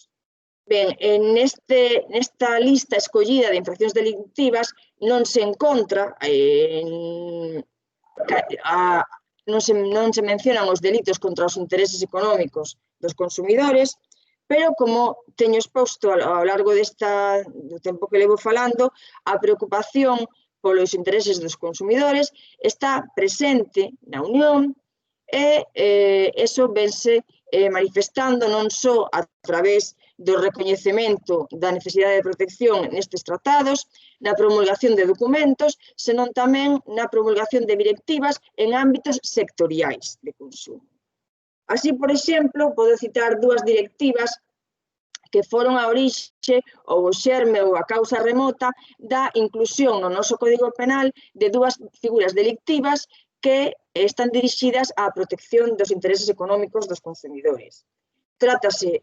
Ben, nesta lista escollida de infraccións delictivas non se encontra, non se mencionan os delitos contra os intereses económicos dos consumidores, pero, como teño exposto ao largo do tempo que levo falando, a preocupación polos intereses dos consumidores está presente na Unión e iso vense manifestando non só a través do recoñecemento da necesidade de protección nestes tratados, na promulgación de documentos, senón tamén na promulgación de directivas en ámbitos sectoriais de consumo. Así, por exemplo, podo citar dúas directivas que foron a orixe ou o xerme ou a causa remota da inclusión no noso Código Penal de dúas figuras delictivas que están dirixidas á protección dos intereses económicos dos consumidores. Trátase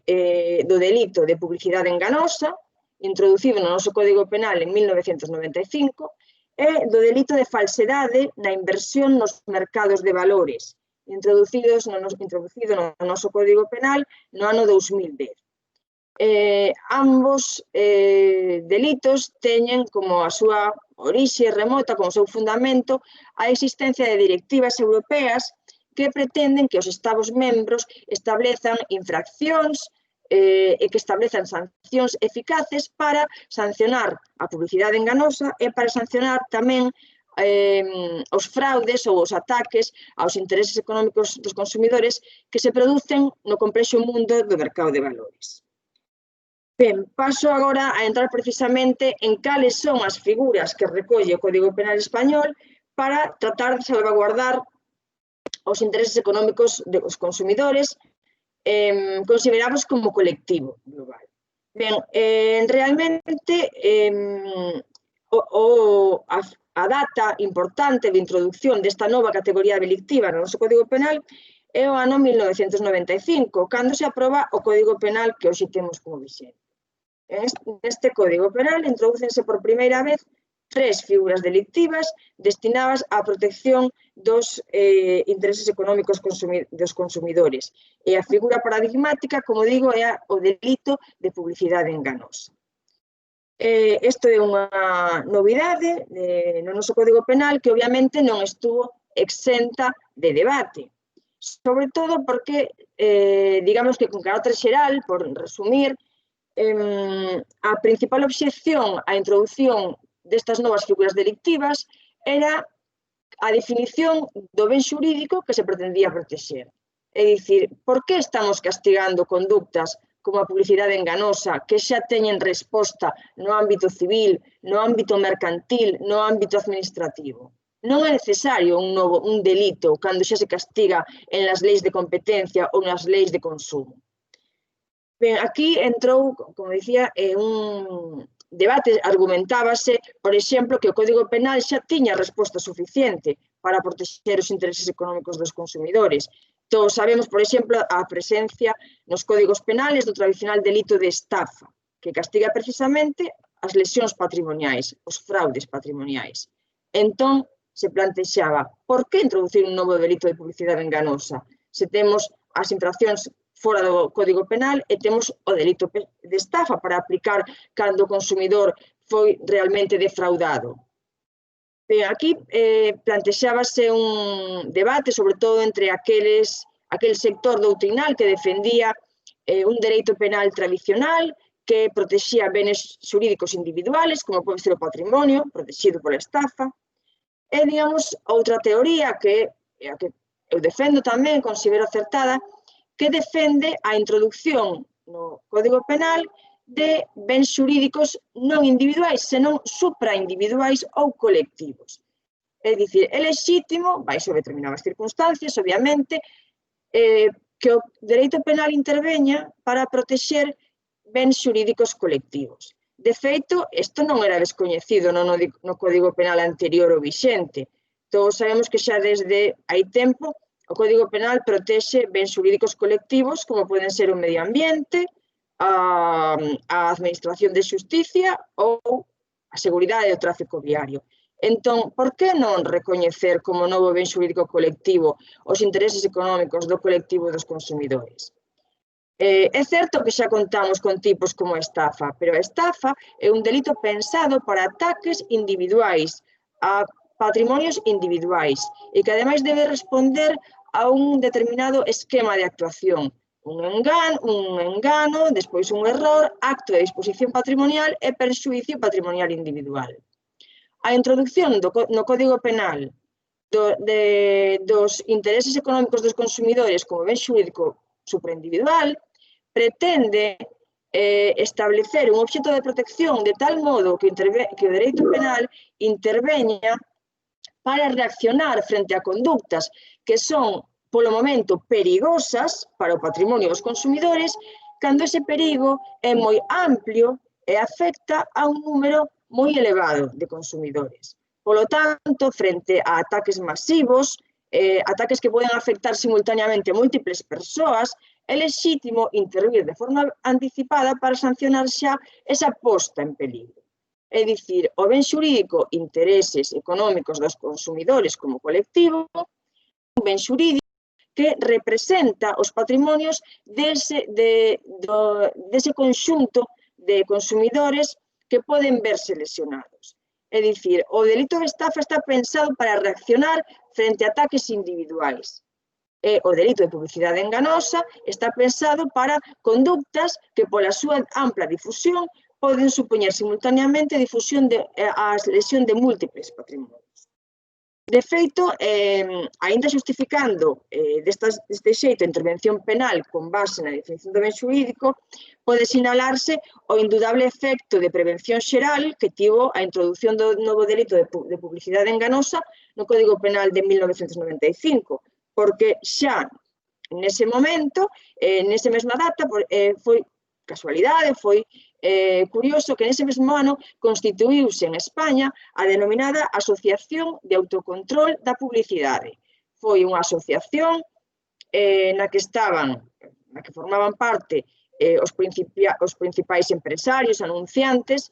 do delito de publicidade enganosa, introducido no noso Código Penal en 1995, e do delito de falsedade na inversión nos mercados de valores, introducido no noso Código Penal no ano 2010. Ambos delitos teñen como a súa orixe remota, como o seu fundamento, a existencia de directivas europeas que pretenden que os Estados membros establezan infraccións e que establezan sancións eficaces para sancionar a publicidade enganosa e para sancionar tamén os fraudes ou os ataques aos intereses económicos dos consumidores que se producen no complexo mundo do mercado de valores. Ben, paso agora a entrar precisamente en cales son as figuras que recolle o Código Penal español para tratar de salvaguardar os intereses económicos dos consumidores considerados como colectivo global. Ben, realmente a data importante de introducción desta nova categoría delictiva no noso Código Penal é o ano 1995, cando se aproba o Código Penal que hoxe temos como vixente. Neste Código Penal introdúcense por primeira vez 3 figuras delictivas destinadas á protección dos intereses económicos dos consumidores. E a figura paradigmática, como digo, é o delito de publicidade enganosa. Isto é unha novidade no noso Código Penal que obviamente non estuvo exenta de debate. Sobre todo porque, digamos que con carácter xeral, por resumir, a principal obxección á introducción destas novas figuras delictivas era a definición do ben xurídico que se pretendía protexer. É dicir, por que estamos castigando conductas como a publicidade enganosa que xa teñen resposta no ámbito civil, no ámbito mercantil, no ámbito administrativo? Non é necesario un delito cando xa se castiga en las leis de competencia ou nas leis de consumo. Ben, aquí entrou, como dicía, un debate, argumentábase, por exemplo, que o Código Penal xa tiña resposta suficiente para protexer os intereses económicos dos consumidores. Todos sabemos, por exemplo, a presencia nos códigos penales do tradicional delito de estafa, que castiga precisamente as lesións patrimoniais, os fraudes patrimoniais. Entón, se plantexaba, por que introducir un novo delito de publicidade enganosa se temos as infraccións fora do Código Penal e temos o delito de estafa para aplicar cando o consumidor foi realmente defraudado? Ben, aquí plantexábase un debate, sobre todo entre aquel sector doutrinal que defendía un dereito penal tradicional que protexía benes xurídicos individuales, como pode ser o patrimonio, protegido pola estafa, e, digamos, outra teoría que eu defendo tamén, considero acertada, que defende a introducción no Código Penal de bens xurídicos non individuais, senón supraindividuais ou colectivos. É dicir, é lexítimo, baixo determinadas circunstancias, obviamente, que o dereito penal interveña para protexer bens xurídicos colectivos. De feito, isto non era descoñecido no Código Penal anterior ou vixente. Todos sabemos que xa desde hai tempo o Código Penal protexe bens xurídicos colectivos como poden ser o medio ambiente, a administración de xusticia ou a seguridade do tráfico viario. Entón, por que non recoñecer como novo ben xurídico colectivo os intereses económicos do colectivo dos consumidores? É certo que xa contamos con tipos como a estafa, pero a estafa é un delito pensado para ataques individuais, a patrimonios individuais, e que ademais debe responder a un determinado esquema de actuación. Un engano, despois un error, acto de disposición patrimonial e perxuízo patrimonial individual. A introducción no Código Penal dos intereses económicos dos consumidores como ben xurídico supraindividual pretende establecer un obxecto de protección de tal modo que o dereito penal interveña para reaccionar frente a conductas que son, polo momento, perigosas para o patrimonio dos consumidores, cando ese perigo é moi amplio e afecta a un número moi elevado de consumidores. Polo tanto, frente a ataques masivos, ataques que poden afectar simultaneamente a múltiples persoas, é lexítimo intervir de forma anticipada para sancionar xa esa posta en peligro. É dicir, o ben xurídico intereses económicos dos consumidores como colectivo, un ben xurídico que representa os patrimonios dese conxunto de consumidores que poden verse lesionados. É dicir, o delito de estafa está pensado para reaccionar frente a ataques individuais. E o delito de publicidade enganosa está pensado para conductas que, pola súa ampla difusión, poden supoñer simultaneamente a lesión de múltiples patrimonios. De feito, aínda xustificando deste xeito a intervención penal con base na definición do ben xurídico, pode sinalarse o indudable efecto de prevención xeral que tivo a introdución do novo delito de publicidade enganosa no Código Penal de 1995, porque xa nese momento, nese mesma data, foi casualidade, foi curioso que nese mesmo ano constituíuse en España a denominada Asociación de Autocontrol da Publicidade. Foi unha asociación na que formaban parte os principais empresarios, anunciantes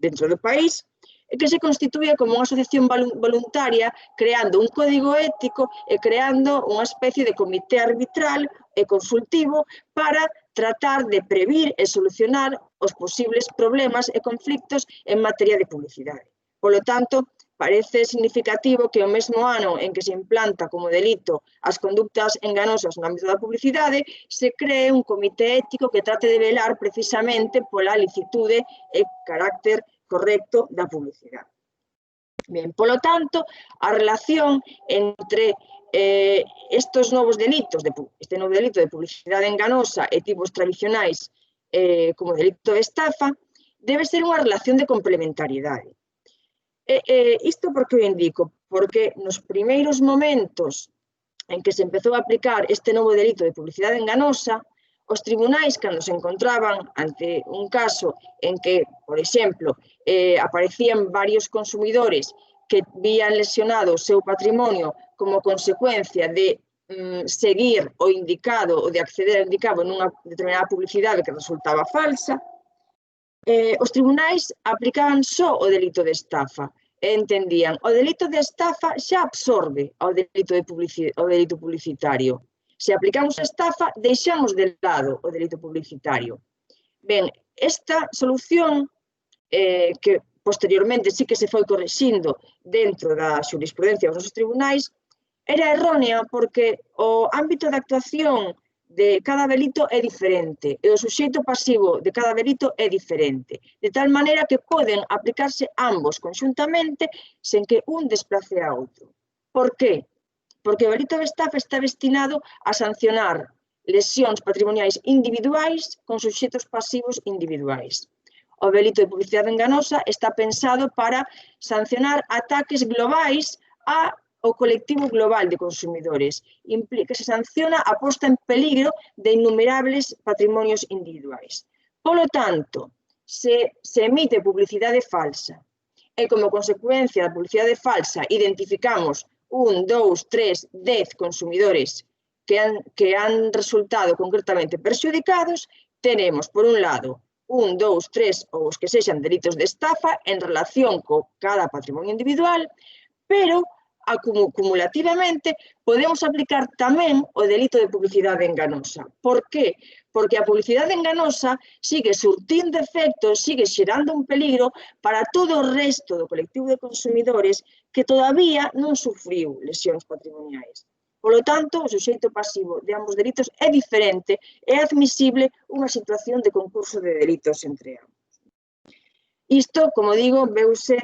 dentro do país, e que se constituía como unha asociación voluntaria creando un código ético e creando unha especie de comité arbitral e consultivo para tratar de previr e solucionar os posibles problemas e conflictos en materia de publicidade. Polo tanto, parece significativo que o mesmo ano en que se implanta como delito as conductas enganosas no ámbito da publicidade, se cree un comité ético que trate de velar precisamente pola licitude e carácter correcto da publicidade. Ben, polo tanto, a relación entre estes novos delitos, este novo delito de publicidade enganosa e tipos tradicionais como delito de estafa, debe ser unha relación de complementariedade. Isto por que o indico? Porque nos primeiros momentos en que se empezou a aplicar este novo delito de publicidade enganosa, os tribunais, cando se encontraban ante un caso en que, por exemplo, aparecían varios consumidores que vían lesionado o seu patrimonio como consecuencia de seguir o indicado ou de acceder ao indicado nunha determinada publicidade que resultaba falsa, os tribunais aplicaban só o delito de estafa e entendían o delito de estafa xa absorbe ao delito publicitario. Se aplicamos a estafa, deixamos de lado o delito publicitario. Ben, esta solución que posteriormente sí que se foi corrixindo dentro da xurisprudencia dos nosos tribunais, era errónea porque o ámbito de actuación de cada delito é diferente e o suxeito pasivo de cada delito é diferente, de tal maneira que poden aplicarse ambos conxuntamente sen que un desplace a outro. Por qué? Porque o delito de estafa está destinado a sancionar lesións patrimoniais individuais con suxeitos pasivos individuais. O delito de publicidade enganosa está pensado para sancionar ataques globais ao colectivo global de consumidores, que se sanciona a posta en peligro de innumerables patrimonios individuais. Polo tanto, se emite publicidade falsa e como consecuencia da publicidade falsa identificamos 1, 2, 3, 10 consumidores que han resultado concretamente perxudicados, tenemos, por un lado, 1, 2, 3 ou os que sexan delitos de estafa en relación con cada patrimonio individual, pero acumulativamente podemos aplicar tamén o delito de publicidade enganosa. Por qué? Porque a publicidade enganosa sigue surtindo efectos, sigue xerando un peligro para todo o resto do colectivo de consumidores que todavía non sufriu lesións patrimoniais. Polo tanto, o suxeito pasivo de ambos delitos é diferente e é admisible unha situación de concurso de delitos entre ambos. Isto, como digo, veuse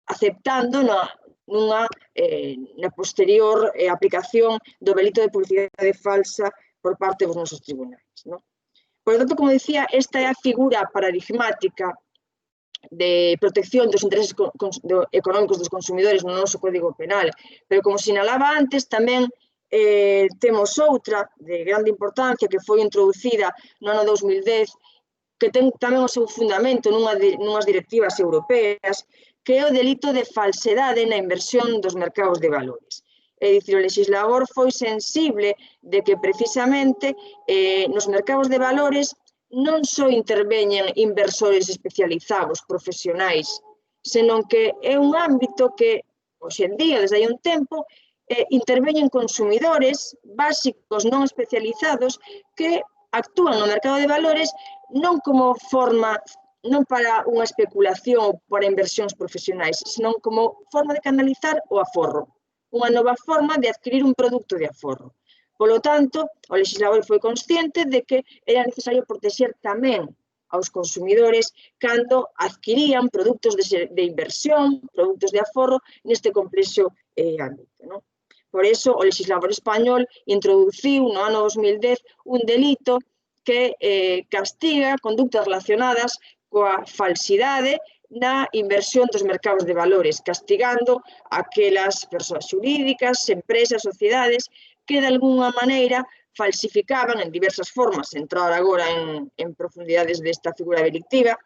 aceptando na posterior aplicación do delito de publicidade falsa por parte dos nosos tribunais. Por lo tanto, como dicía, esta é a figura paradigmática de protección dos intereses económicos dos consumidores no noso Código Penal, pero como sinalaba antes, tamén temos outra de grande importancia que foi introducida no ano 2010, que ten tamén o seu fundamento nunhas directivas europeas, que é o delito de falsedade na inversión dos mercados de valores. É dicir, o legislador foi sensible de que precisamente nos mercados de valores non só interveñen inversores especializados, profesionais, senón que é un ámbito que, hoxe en día, desde hai un tempo, interveñen consumidores básicos non especializados que actúan no mercado de valores non como forma, non para unha especulación ou para inversións profesionais, senón como forma de canalizar o aforro, unha nova forma de adquirir un produto de aforro. Polo tanto, o legislador foi consciente de que era necesario protexer tamén aos consumidores cando adquirían produtos de inversión, produtos de aforro neste complexo ámbito. Por iso, o legislador español introduciu no ano 2010 un delito que castiga conductas relacionadas coa falsidade na inversión dos mercados de valores, castigando aquelas persoas xurídicas, empresas, sociedades que de alguna maneira falsificaban en diversas formas, entrar agora en profundidades desta figura delictiva,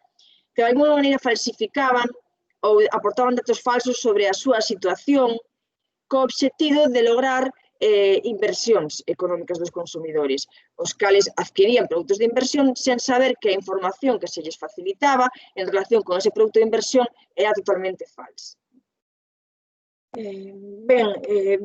que de alguna maneira falsificaban ou aportaban datos falsos sobre a súa situación co obxectivo de lograr inversións económicas dos consumidores, os cales adquirían produtos de inversión sen saber que a información que se lles facilitaba en relación con ese produto de inversión era totalmente falsa. Ben,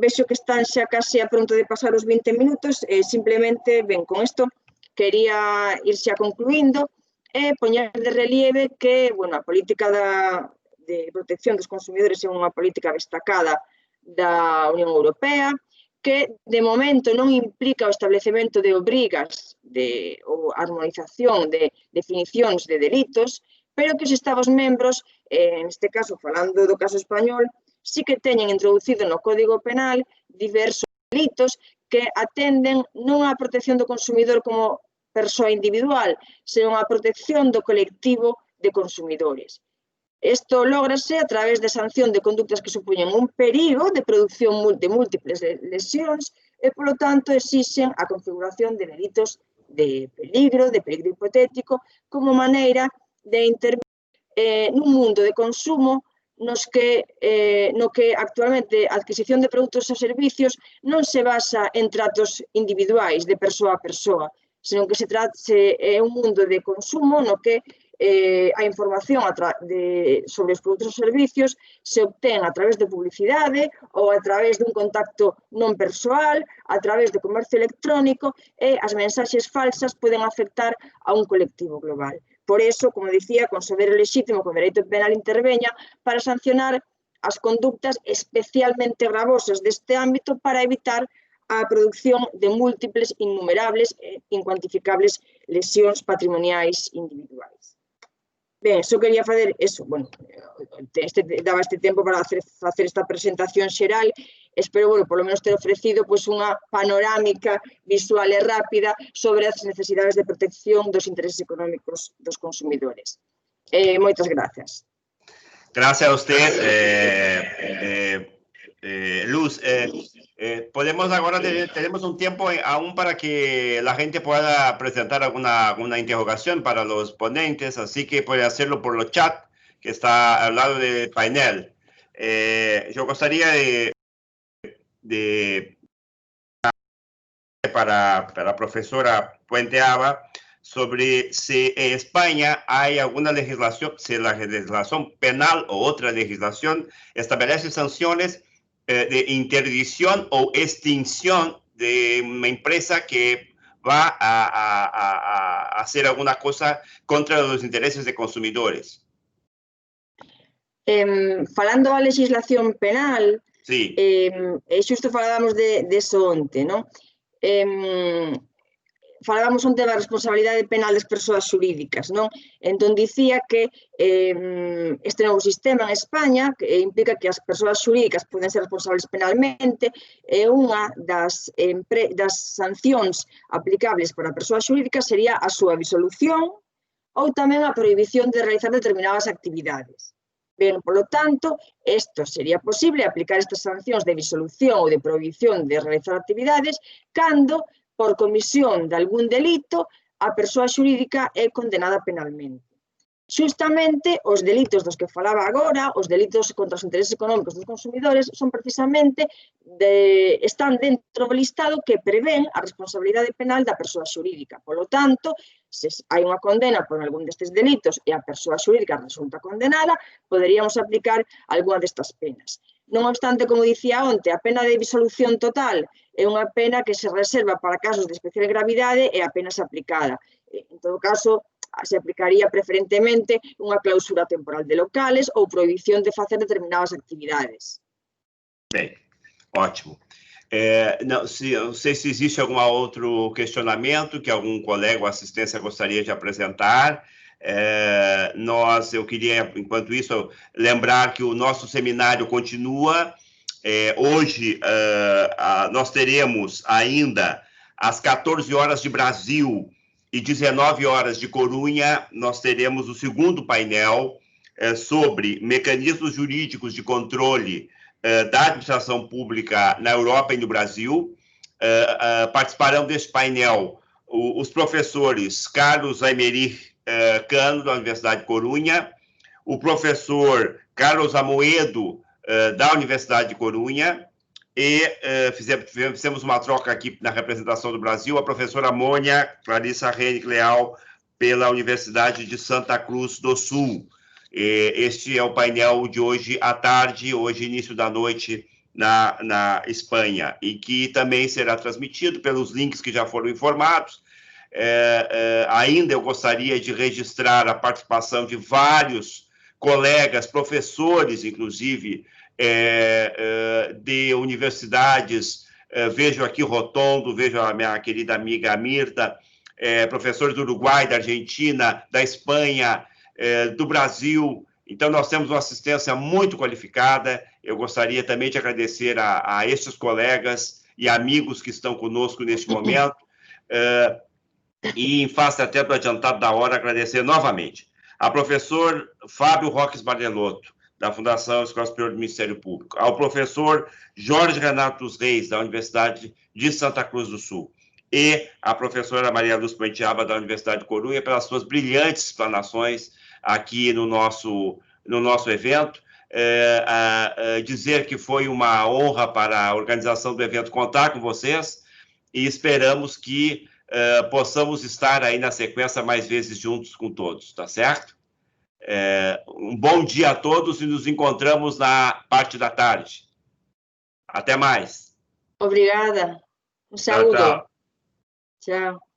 vexo que están xa case a pronto de pasar os 20 minutos, simplemente, ben, con isto quería ir xa concluindo e poñer de relieve que, bueno, a política de protección dos consumidores é unha política destacada da Unión Europea, que de momento non implica o establecemento de obrigas ou armonización de definicións de delitos, pero que os Estados membros, neste caso, falando do caso español, sí que teñen introducido no Código Penal diversos delitos que atenden non á protección do consumidor como persoa individual, senón á protección do colectivo de consumidores. Isto lógrase a través de sanción de conductas que supoñen un perigo de produción de múltiples lesións e, polo tanto, exixen a configuración de delitos de peligro hipotético, como maneira de intervir nun mundo de consumo no que actualmente a adquisición de produtos e servicios non se basa en tratos individuais de persoa a persoa, senón que é un mundo de consumo no que a información sobre os produtos e servicios se obtén a través de publicidade ou a través dun contacto non persoal, a través de comercio electrónico e as mensaxes falsas poden afectar a un colectivo global. por eso, como dicía, considero lexítimo que o dereito penal interveña para sancionar as conductas especialmente gravosas deste ámbito para evitar a produción de múltiples, innumerables e incuantificables lesións patrimoniais individuais. Ben, só quería facer eso, bueno, daba este tempo para facer esta presentación xeral. Espero, bueno, polo menos ter ofrecido unha panorámica visual e rápida sobre as necesidades de protección dos intereses económicos dos consumidores. Moitas grazas. Gracias a usted, Luz. Podemos ahora, tenemos un tiempo aún para que la gente pueda presentar alguna interrogación para los ponentes, así que puede hacerlo por los chat que está al lado del panel. Yo gustaría para la profesora Puenteava sobre si en España hay alguna legislación, si la legislación penal o otra legislación establece sanciones de interdicción o extinción de una empresa que va a hacer alguna cosa contra los intereses de consumidores. Falando da legislación penal, sí. Xusto falábamos de eso onte, non? Falábamos onte da responsabilidade penal das persoas xurídicas, non? Entón dicía que este novo sistema en España que implica que as persoas xurídicas poden ser responsables penalmente e unha das sancións aplicables para a persoa xurídica sería a súa disolución ou tamén a prohibición de realizar determinadas actividades. Ben, polo tanto, isto sería posible aplicar estas sancións de disolución ou de prohibición de realizar actividades cando por comisión de algún delito, a persoa xurídica é condenada penalmente. Xustamente, os delitos dos que falaba agora, os delitos contra os intereses económicos dos consumidores, son precisamente, están dentro do listado que prevén a responsabilidade penal da persoa xurídica. Polo tanto, se hai unha condena por algún destes delitos e a persoa xurídica resulta condenada, poderíamos aplicar algunha destas penas. Non obstante, como dicía onte, a pena de disolución total é unha pena que se reserva para casos de especial gravidade e apenas aplicada. En todo caso, se aplicaría preferentemente unha clausura temporal de locales ou prohibición de facer determinadas actividades. Bem, ótimo. Não sei se existe algum outro questionamento que algum colega ou assistência gostaria de apresentar. Eu queria, enquanto isso, lembrar que o nosso seminário continua. Hoje, nós teremos ainda às 14 horas de Brasil e 19 horas de Corunha, nós teremos o segundo painel sobre mecanismos jurídicos de controle da administração pública na Europa e no Brasil. Participarão deste painel os professores Carlos Aymerich Cano, da Universidade de Corunha, o professor Carlos Amoedo, da Universidade de Corunha, e fizemos uma troca aqui na representação do Brasil, a professora Mônia Clarissa Henrique Leal, pela Universidade de Santa Cruz do Sul. Este é o painel de hoje à tarde, hoje início da noite, na Espanha, e que também será transmitido pelos links que já foram informados. Ainda eu gostaria de registrar a participação de vários colegas, professores, inclusive, de universidades, vejo aqui Rotondo, vejo a minha querida amiga Mirta, professores do Uruguai, da Argentina, da Espanha, do Brasil. Então, nós temos uma assistência muito qualificada. Eu gostaria também de agradecer a estes colegas e amigos que estão conosco neste momento. E, em face até do adiantado da hora, agradecer novamente ao professor Fábio Roques Bardelotto, da Fundação Escola Superior do Ministério Público, ao professor Jorge Renato dos Reis, da Universidade de Santa Cruz do Sul, e à professora Maria Luz Puenteava, da Universidade de Corunha, pelas suas brilhantes explanações aqui no nosso evento. Dizer que foi uma honra para a organização do evento contar com vocês e esperamos que possamos estar aí na sequência mais vezes juntos com todos, tá certo? Um bom dia a todos e nos encontramos na parte da tarde. Até mais. Obrigada. Um saúdo. Tchau, tchau. Tchau.